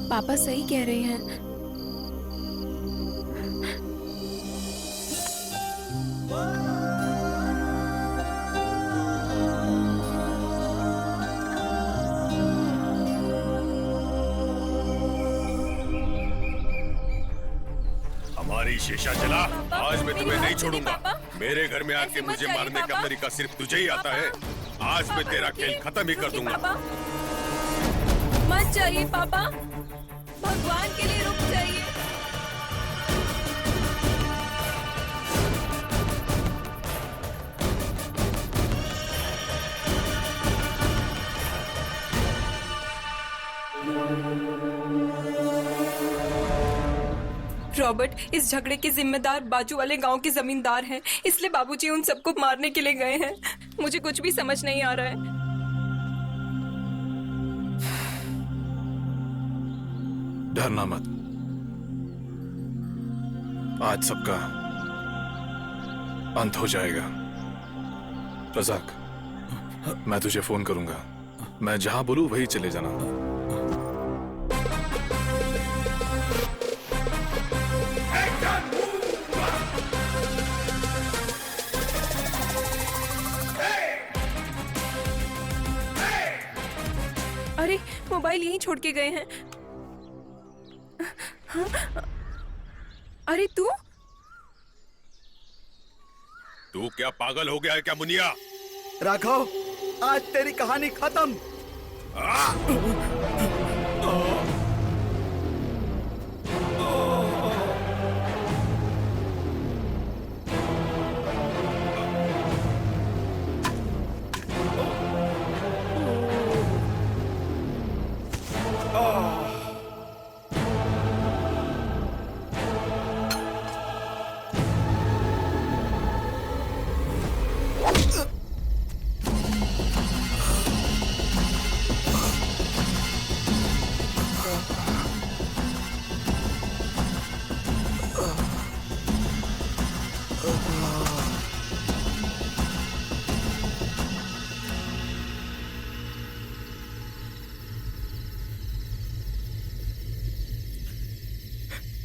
पापा सही कह रहे हैं। हमारी शीशा जला। आज मैं तुम्हें नहीं छोड़ूंगा। मेरे घर में आके मुझे मारने का तरीका सिर्फ तुझे ही आता है। आज मैं तेरा खेल खत्म ही कर दूंगा। मत जाइए पापा, भगवान के लिए रुक जाइए। रॉबर्ट, इस झगड़े के जिम्मेदार बाजू वाले गांव के जमींदार हैं, इसलिए बाबूजी उन सबको मारने के लिए गए हैं। मुझे कुछ भी समझ नहीं आ रहा है। डरना मत, आज सबका अंत हो जाएगा। रज़ाक, मैं तुझे फोन करूंगा। मैं जहां बोलूं वहीं चले जाना। अरे, मोबाइल यहीं छोड़ के गए हैं। अरे तू क्या पागल हो गया है क्या मुनिया? राघव, आज तेरी कहानी खत्म।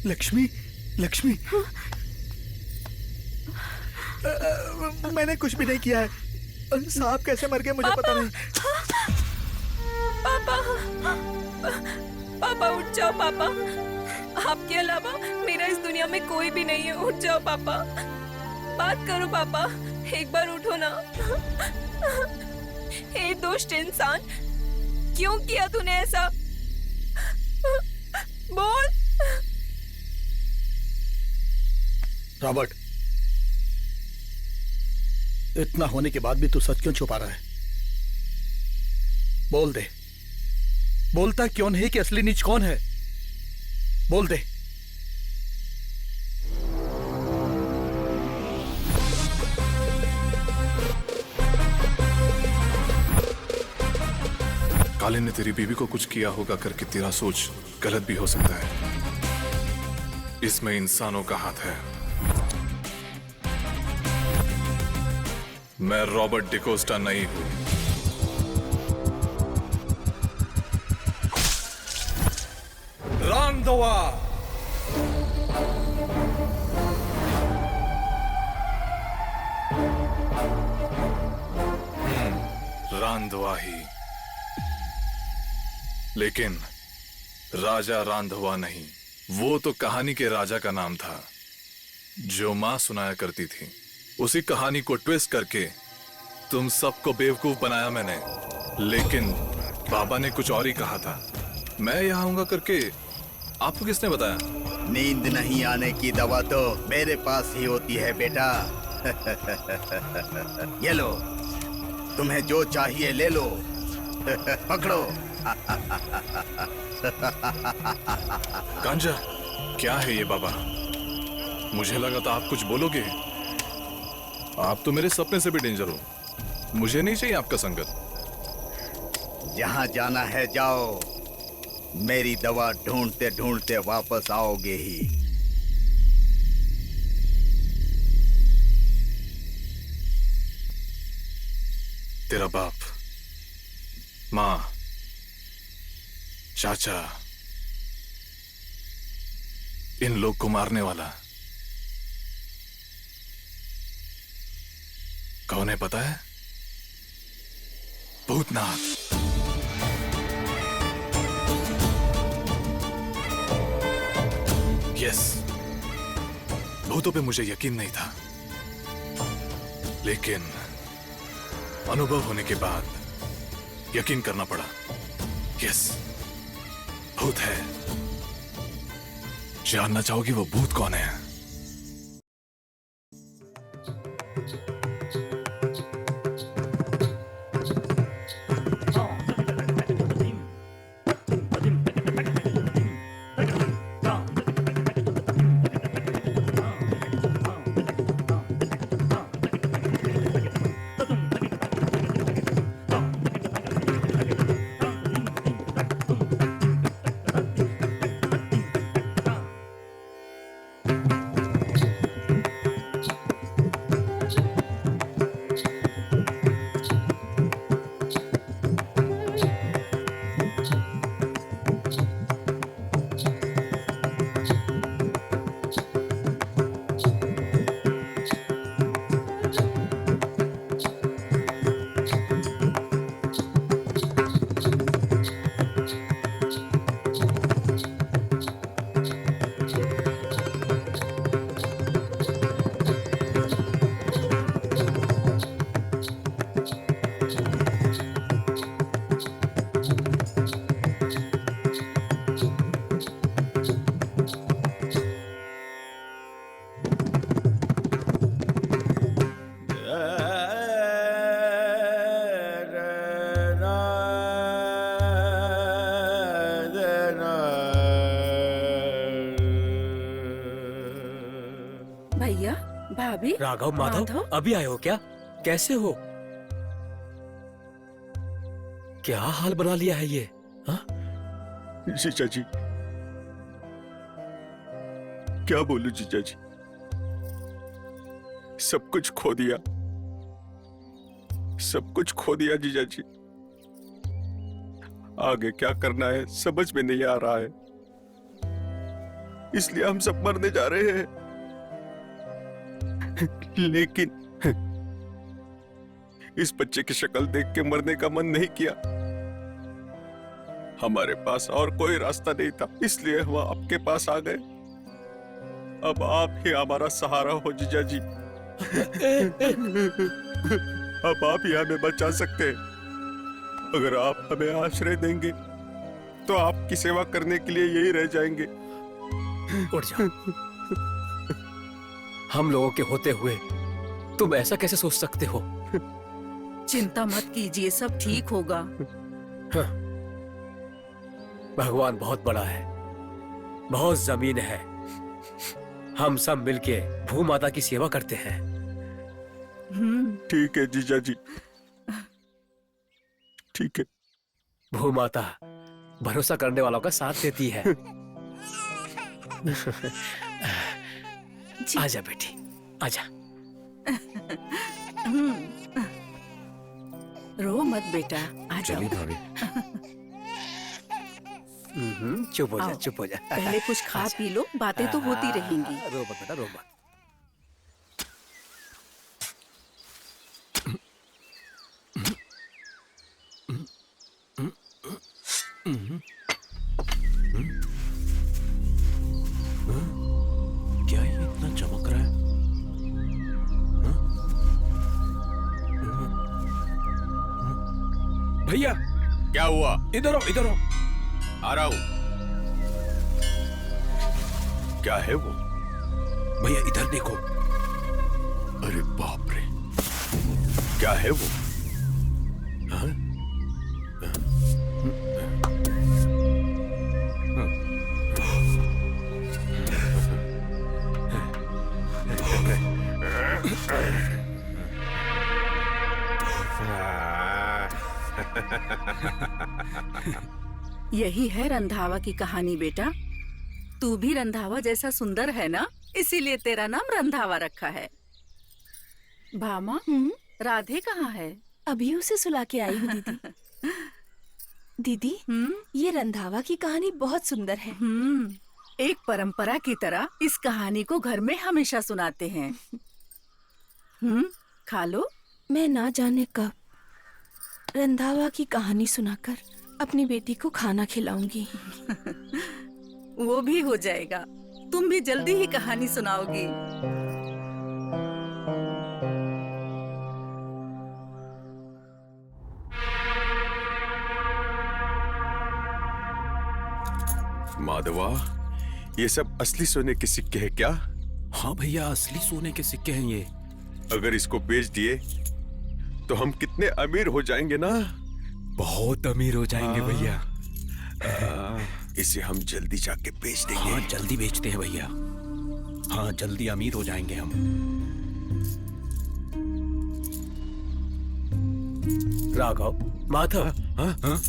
लक्ष्मी, लक्ष्मी, मैंने कुछ भी नहीं किया है। सांप कैसे मर गए मुझे पता नहीं। पापा, पापा उठ जाओ पापा। आपके अलावा मेरा इस दुनिया में कोई भी नहीं है। उठ जाओ पापा, बात करो पापा, एक बार उठो ना। हे दुष्ट इंसान, क्यों किया तूने ऐसा? बोल। रॉबर्ट, इतना होने के बाद भी तू सच क्यों छुपा रहा है? बोल दे, बोलता क्यों नहीं कि असली नीच कौन है? बोल दे। कालिन ने तेरी बीवी को कुछ किया होगा करके तेरा सोच गलत भी हो सकता है। इसमें इंसानों का हाथ है। मैं रॉबर्ट डिकोस्टा नहीं हूं। रांधवा। रांधवा ही, लेकिन राजा रांधवा नहीं। वो तो कहानी के राजा का नाम था जो मां सुनाया करती थी। उसी कहानी को ट्विस्ट करके तुम सबको बेवकूफ बनाया मैंने। लेकिन बाबा ने कुछ और ही कहा था। मैं यहाँ आऊंगा करके आपको किसने बताया? नींद नहीं आने की दवा तो मेरे पास ही होती है बेटा। ये लो, तुम्हें जो चाहिए ले लो। पकड़ो। गांजा, क्या है ये बाबा? मुझे लगा था आप कुछ बोलोगे। आप तो मेरे सपने से भी डेंजर हो। मुझे नहीं चाहिए आपका संगत। जहां जाना है जाओ, मेरी दवा ढूंढते ढूंढते वापस आओगे ही। तेरा बाप, माँ, चाचा, इन लोग को मारने वाला कौन है पता है? भूतनाथ। यस, भूतों पे मुझे यकीन नहीं था, लेकिन अनुभव होने के बाद यकीन करना पड़ा। यस, भूत है। जानना चाहोगी वो भूत कौन है? भैया, भाभी, राघव, माधव, अभी आए हो क्या? कैसे हो? क्या हाल बना लिया है ये? जीजा जी, क्या बोलूं जीजा जी, सब कुछ खो दिया, सब कुछ खो दिया जीजा जी। आगे क्या करना है समझ में नहीं आ रहा है। इसलिए हम सब मरने जा रहे हैं। लेकिन इस बच्चे की शक्ल देख के मरने का मन नहीं किया। हमारे पास और कोई रास्ता नहीं था, इसलिए हम आपके पास आ गए। अब आप ही हमारा सहारा हो जीजा जी। अब आप ही हमें बचा सकते हैं। अगर आप हमें आश्रय देंगे तो आपकी सेवा करने के लिए यही रह जाएंगे। उठ जाओ। हम लोगों के होते हुए तुम ऐसा कैसे सोच सकते हो? चिंता मत कीजिए, सब ठीक होगा। हाँ। भगवान बहुत बड़ा है, बहुत जमीन है। हम सब मिलके भूमाता की सेवा करते हैं। ठीक है जीजा जी, ठीक है। भूमाता भरोसा करने वालों का साथ देती है। आजा बेटी, आजा। रो मत बेटा, आ जाओ। भाभी। चुप हो जा, आओ। चुप हो जा। पहले कुछ खा पी लो, बातें तो होती रहेंगी। रो मत बेटा, रो मत। क्या ये इतना चमक रहा है? भैया क्या हुआ? इधर आओ, इधर आओ। आ रहा हूं। क्या है वो? भैया इधर देखो। अरे बाप रे, क्या है वो? हाँ? यही है रंधावा की कहानी बेटा। तू भी रंधावा जैसा सुंदर है ना, इसीलिए तेरा नाम रंधावा रखा है। भामा, राधे कहाँ है? अभी उसे सुला के आई हूँ दीदी। दीदी, ये रंधावा की कहानी बहुत सुंदर है। एक परंपरा की तरह इस कहानी को घर में हमेशा सुनाते हैं। खा लो। मैं ना जाने कब रंधावा की कहानी सुनाकर अपनी बेटी को खाना खिलाऊंगी। वो भी हो जाएगा, तुम भी जल्दी ही कहानी सुनाओगी। माधवा, ये सब असली सोने के सिक्के हैं क्या? हाँ भैया, असली सोने के सिक्के हैं ये। अगर इसको बेच दिए तो हम कितने अमीर हो जाएंगे ना? बहुत अमीर हो जाएंगे भैया। इसे हम जल्दी जाके बेच देंगे। हाँ, जल्दी बेचते हैं भैया। हाँ, जल्दी अमीर हो जाएंगे हम। राघव, माधव,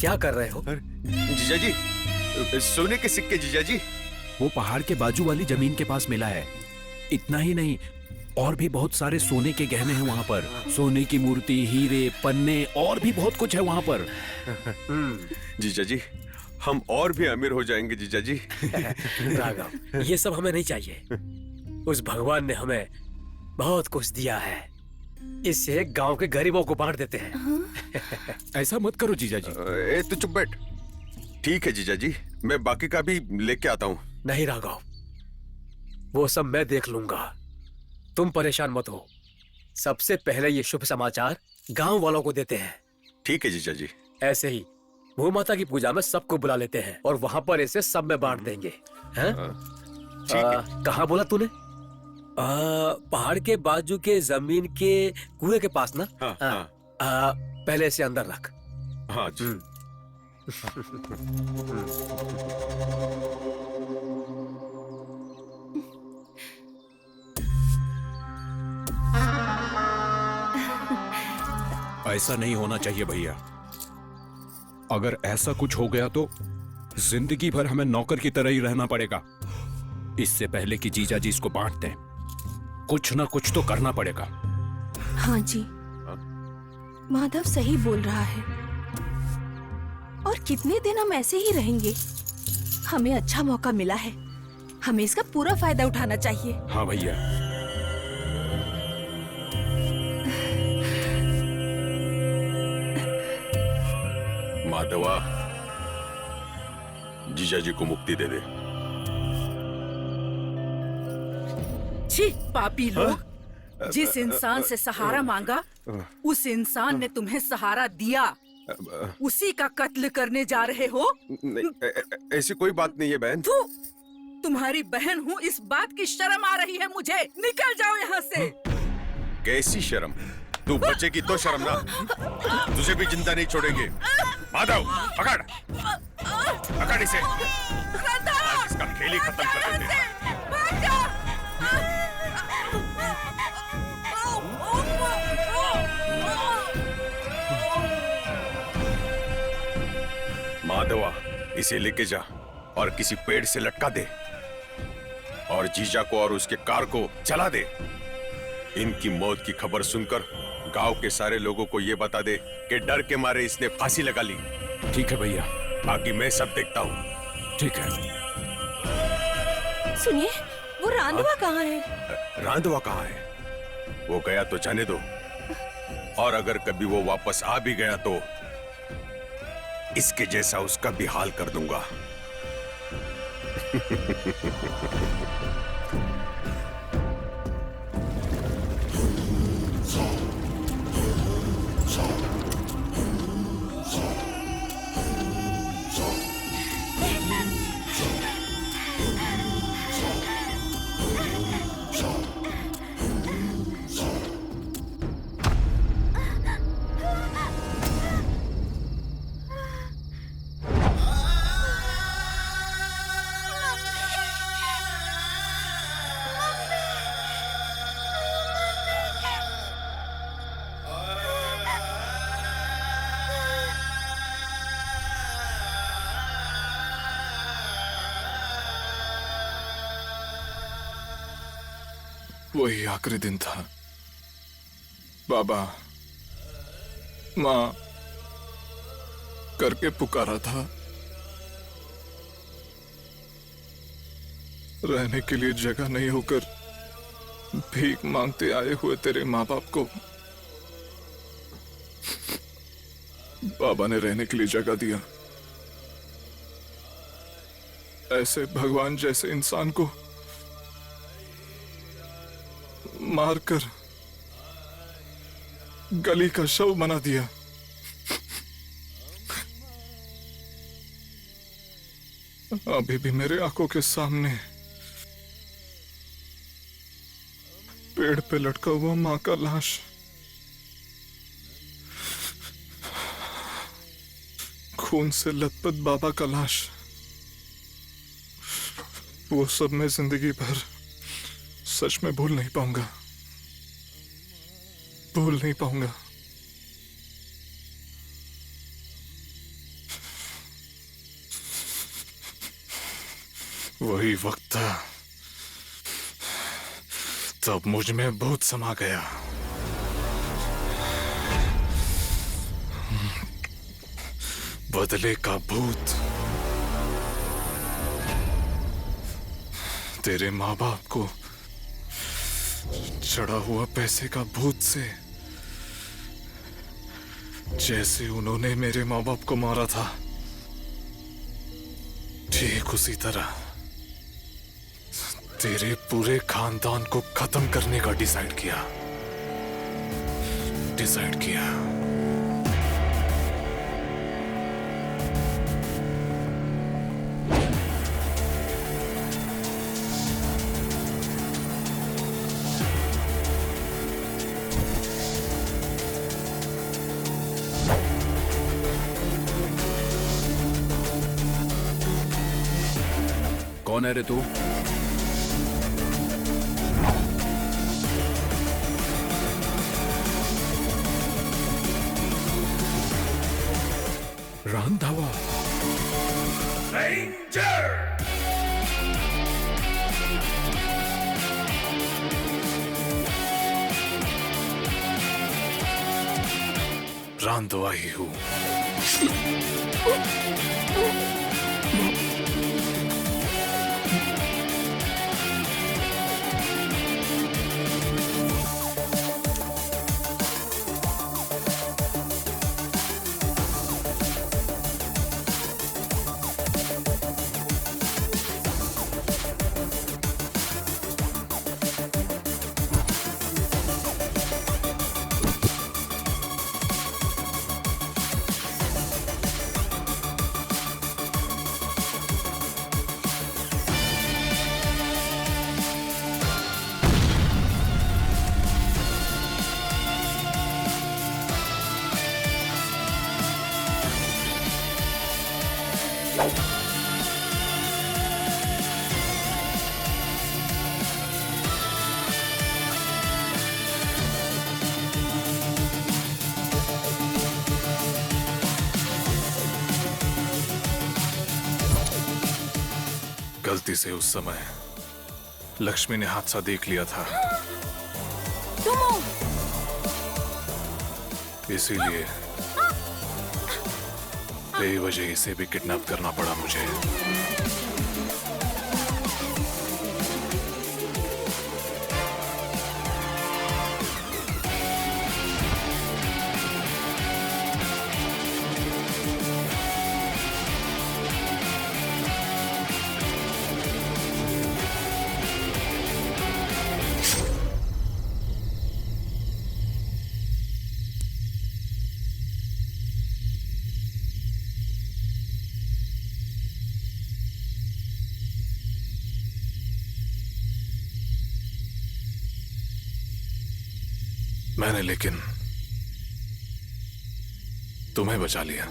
क्या कर रहे हो? जीजा जी, सोने के सिक्के जीजा जी। वो पहाड़ के बाजू वाली जमीन के पास मिला है। इतना ही नहीं, और भी बहुत सारे सोने के गहने हैं वहाँ पर। सोने की मूर्ति, हीरे, पन्ने और भी बहुत कुछ है वहाँ पर। जीजा जी, हम और भी अमीर हो जाएंगे जीजा जी। राघव, ये सब हमें नहीं चाहिए। उस भगवान ने हमें बहुत कुछ दिया है, इससे गांव के गरीबों को बांट देते हैं। ऐसा मत करो जीजा जी। ए, तू चुप बैठ। ठीक है जीजा जी, मैं बाकी का भी लेके आता हूँ। नहीं राघव, वो सब मैं देख लूंगा, तुम परेशान मत हो। सबसे पहले ये शुभ समाचार गांव वालों को देते हैं। ठीक है जीजा जी। ऐसे ही भूमाता की पूजा में सबको बुला लेते हैं और वहां पर इसे सब में बांट देंगे। हैं? कहाँ बोला तूने? पहाड़ के बाजू के जमीन के कुएं के पास ना? पहले इसे अंदर रख। हाँ जी। ऐसा नहीं होना चाहिए भैया। अगर ऐसा कुछ हो गया तो जिंदगी भर हमें नौकर की तरह ही रहना पड़ेगा। इससे पहले कि जीजा जी इसको बांट दें, कुछ ना कुछ तो करना पड़ेगा। हाँ जी, माधव सही बोल रहा है। और कितने दिन हम ऐसे ही रहेंगे? हमें अच्छा मौका मिला है, हमें इसका पूरा फायदा उठाना चाहिए। हाँ भैया। माधवा, जीजा जी को मुक्ति दे दे। छी पापी लोग, जिस इंसान से सहारा मांगा उस इंसान ने तुम्हें सहारा दिया, उसी का कत्ल करने जा रहे हो। ऐसी कोई बात नहीं है बहन। तू तुम्हारी बहन हूँ, इस बात की शर्म आ रही है मुझे। निकल जाओ यहाँ से। कैसी शर्म? तू बचेगी तो शर्म ना, तुझे भी जिंदा नहीं छोड़ेंगे। माधव, पकड़ पकड़ इसे, आज इसका खेल ही खत्म कर देते हैं। माधवा, इसे लेके जा और किसी पेड़ से लटका दे और जीजा को और उसके कार को जला दे। इनकी मौत की खबर सुनकर गांव के सारे लोगों को ये बता दे कि डर के मारे इसने फांसी लगा ली। ठीक है भैया। बाकी मैं सब देखता हूँ। ठीक है। सुनिए, वो रांधवा कहाँ है? रांधवा कहाँ है? वो गया तो जाने दो, और अगर कभी वो वापस आ भी गया तो इसके जैसा उसका भी हाल कर दूंगा। वही आखिरी दिन था। बाबा माँ करके पुकारा था, रहने के लिए जगह नहीं होकर भीख मांगते आए हुए तेरे माँ बाप को बाबा ने रहने के लिए जगह दिया। ऐसे भगवान जैसे इंसान को मारकर गली का शव बना दिया। अभी भी मेरे आंखों के सामने पेड़ पे लटका हुआ मां का लाश, खून से लथपथ बाबा का लाश, वो सब मैं जिंदगी भर सच में भूल नहीं पाऊंगा, भूल नहीं पाऊंगा। वही वक्त था तब मुझ में भूत समा गया। बदले का भूत। तेरे माँ बाप को चढ़ा हुआ पैसे का भूत से, जैसे उन्होंने मेरे माँ बाप को मारा था, ठीक उसी तरह तेरे पूरे खानदान को खत्म करने का डिसाइड किया। कौन है रे तू? रांधावा। रांधवा ही हूँ। गलती से उस समय लक्ष्मी ने हादसा देख लिया था, इसीलिए बेवजह इसे भी किडनैप करना पड़ा मुझे। मैंने लेकिन तुम्हें बचा लिया।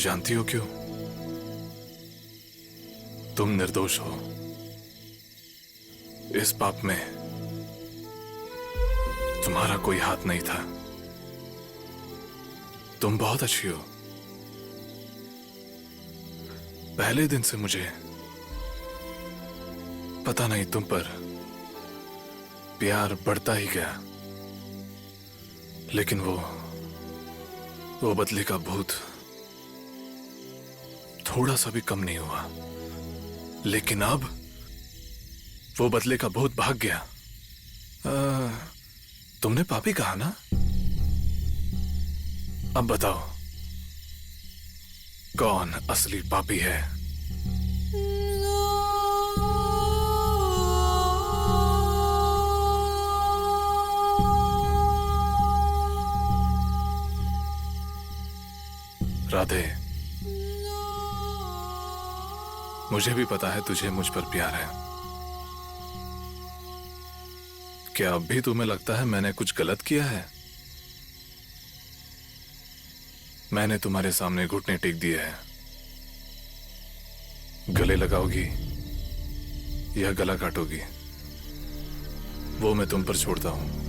जानती हो क्यों? तुम निर्दोष हो। इस पाप में तुम्हारा कोई हाथ नहीं था। तुम बहुत अच्छी हो। पहले दिन से मुझे पता नहीं तुम पर प्यार बढ़ता ही गया, लेकिन वो बदले का भूत थोड़ा सा भी कम नहीं हुआ। लेकिन अब वो बदले का भूत भाग गया। तुमने पापी कहा ना? अब बताओ कौन असली पापी है? राधे, मुझे भी पता है तुझे मुझ पर प्यार है। क्या अब भी तुम्हें लगता है मैंने कुछ गलत किया है? मैंने तुम्हारे सामने घुटने टेक दिए हैं। गले लगाओगी या गला काटोगी, वो मैं तुम पर छोड़ता हूं।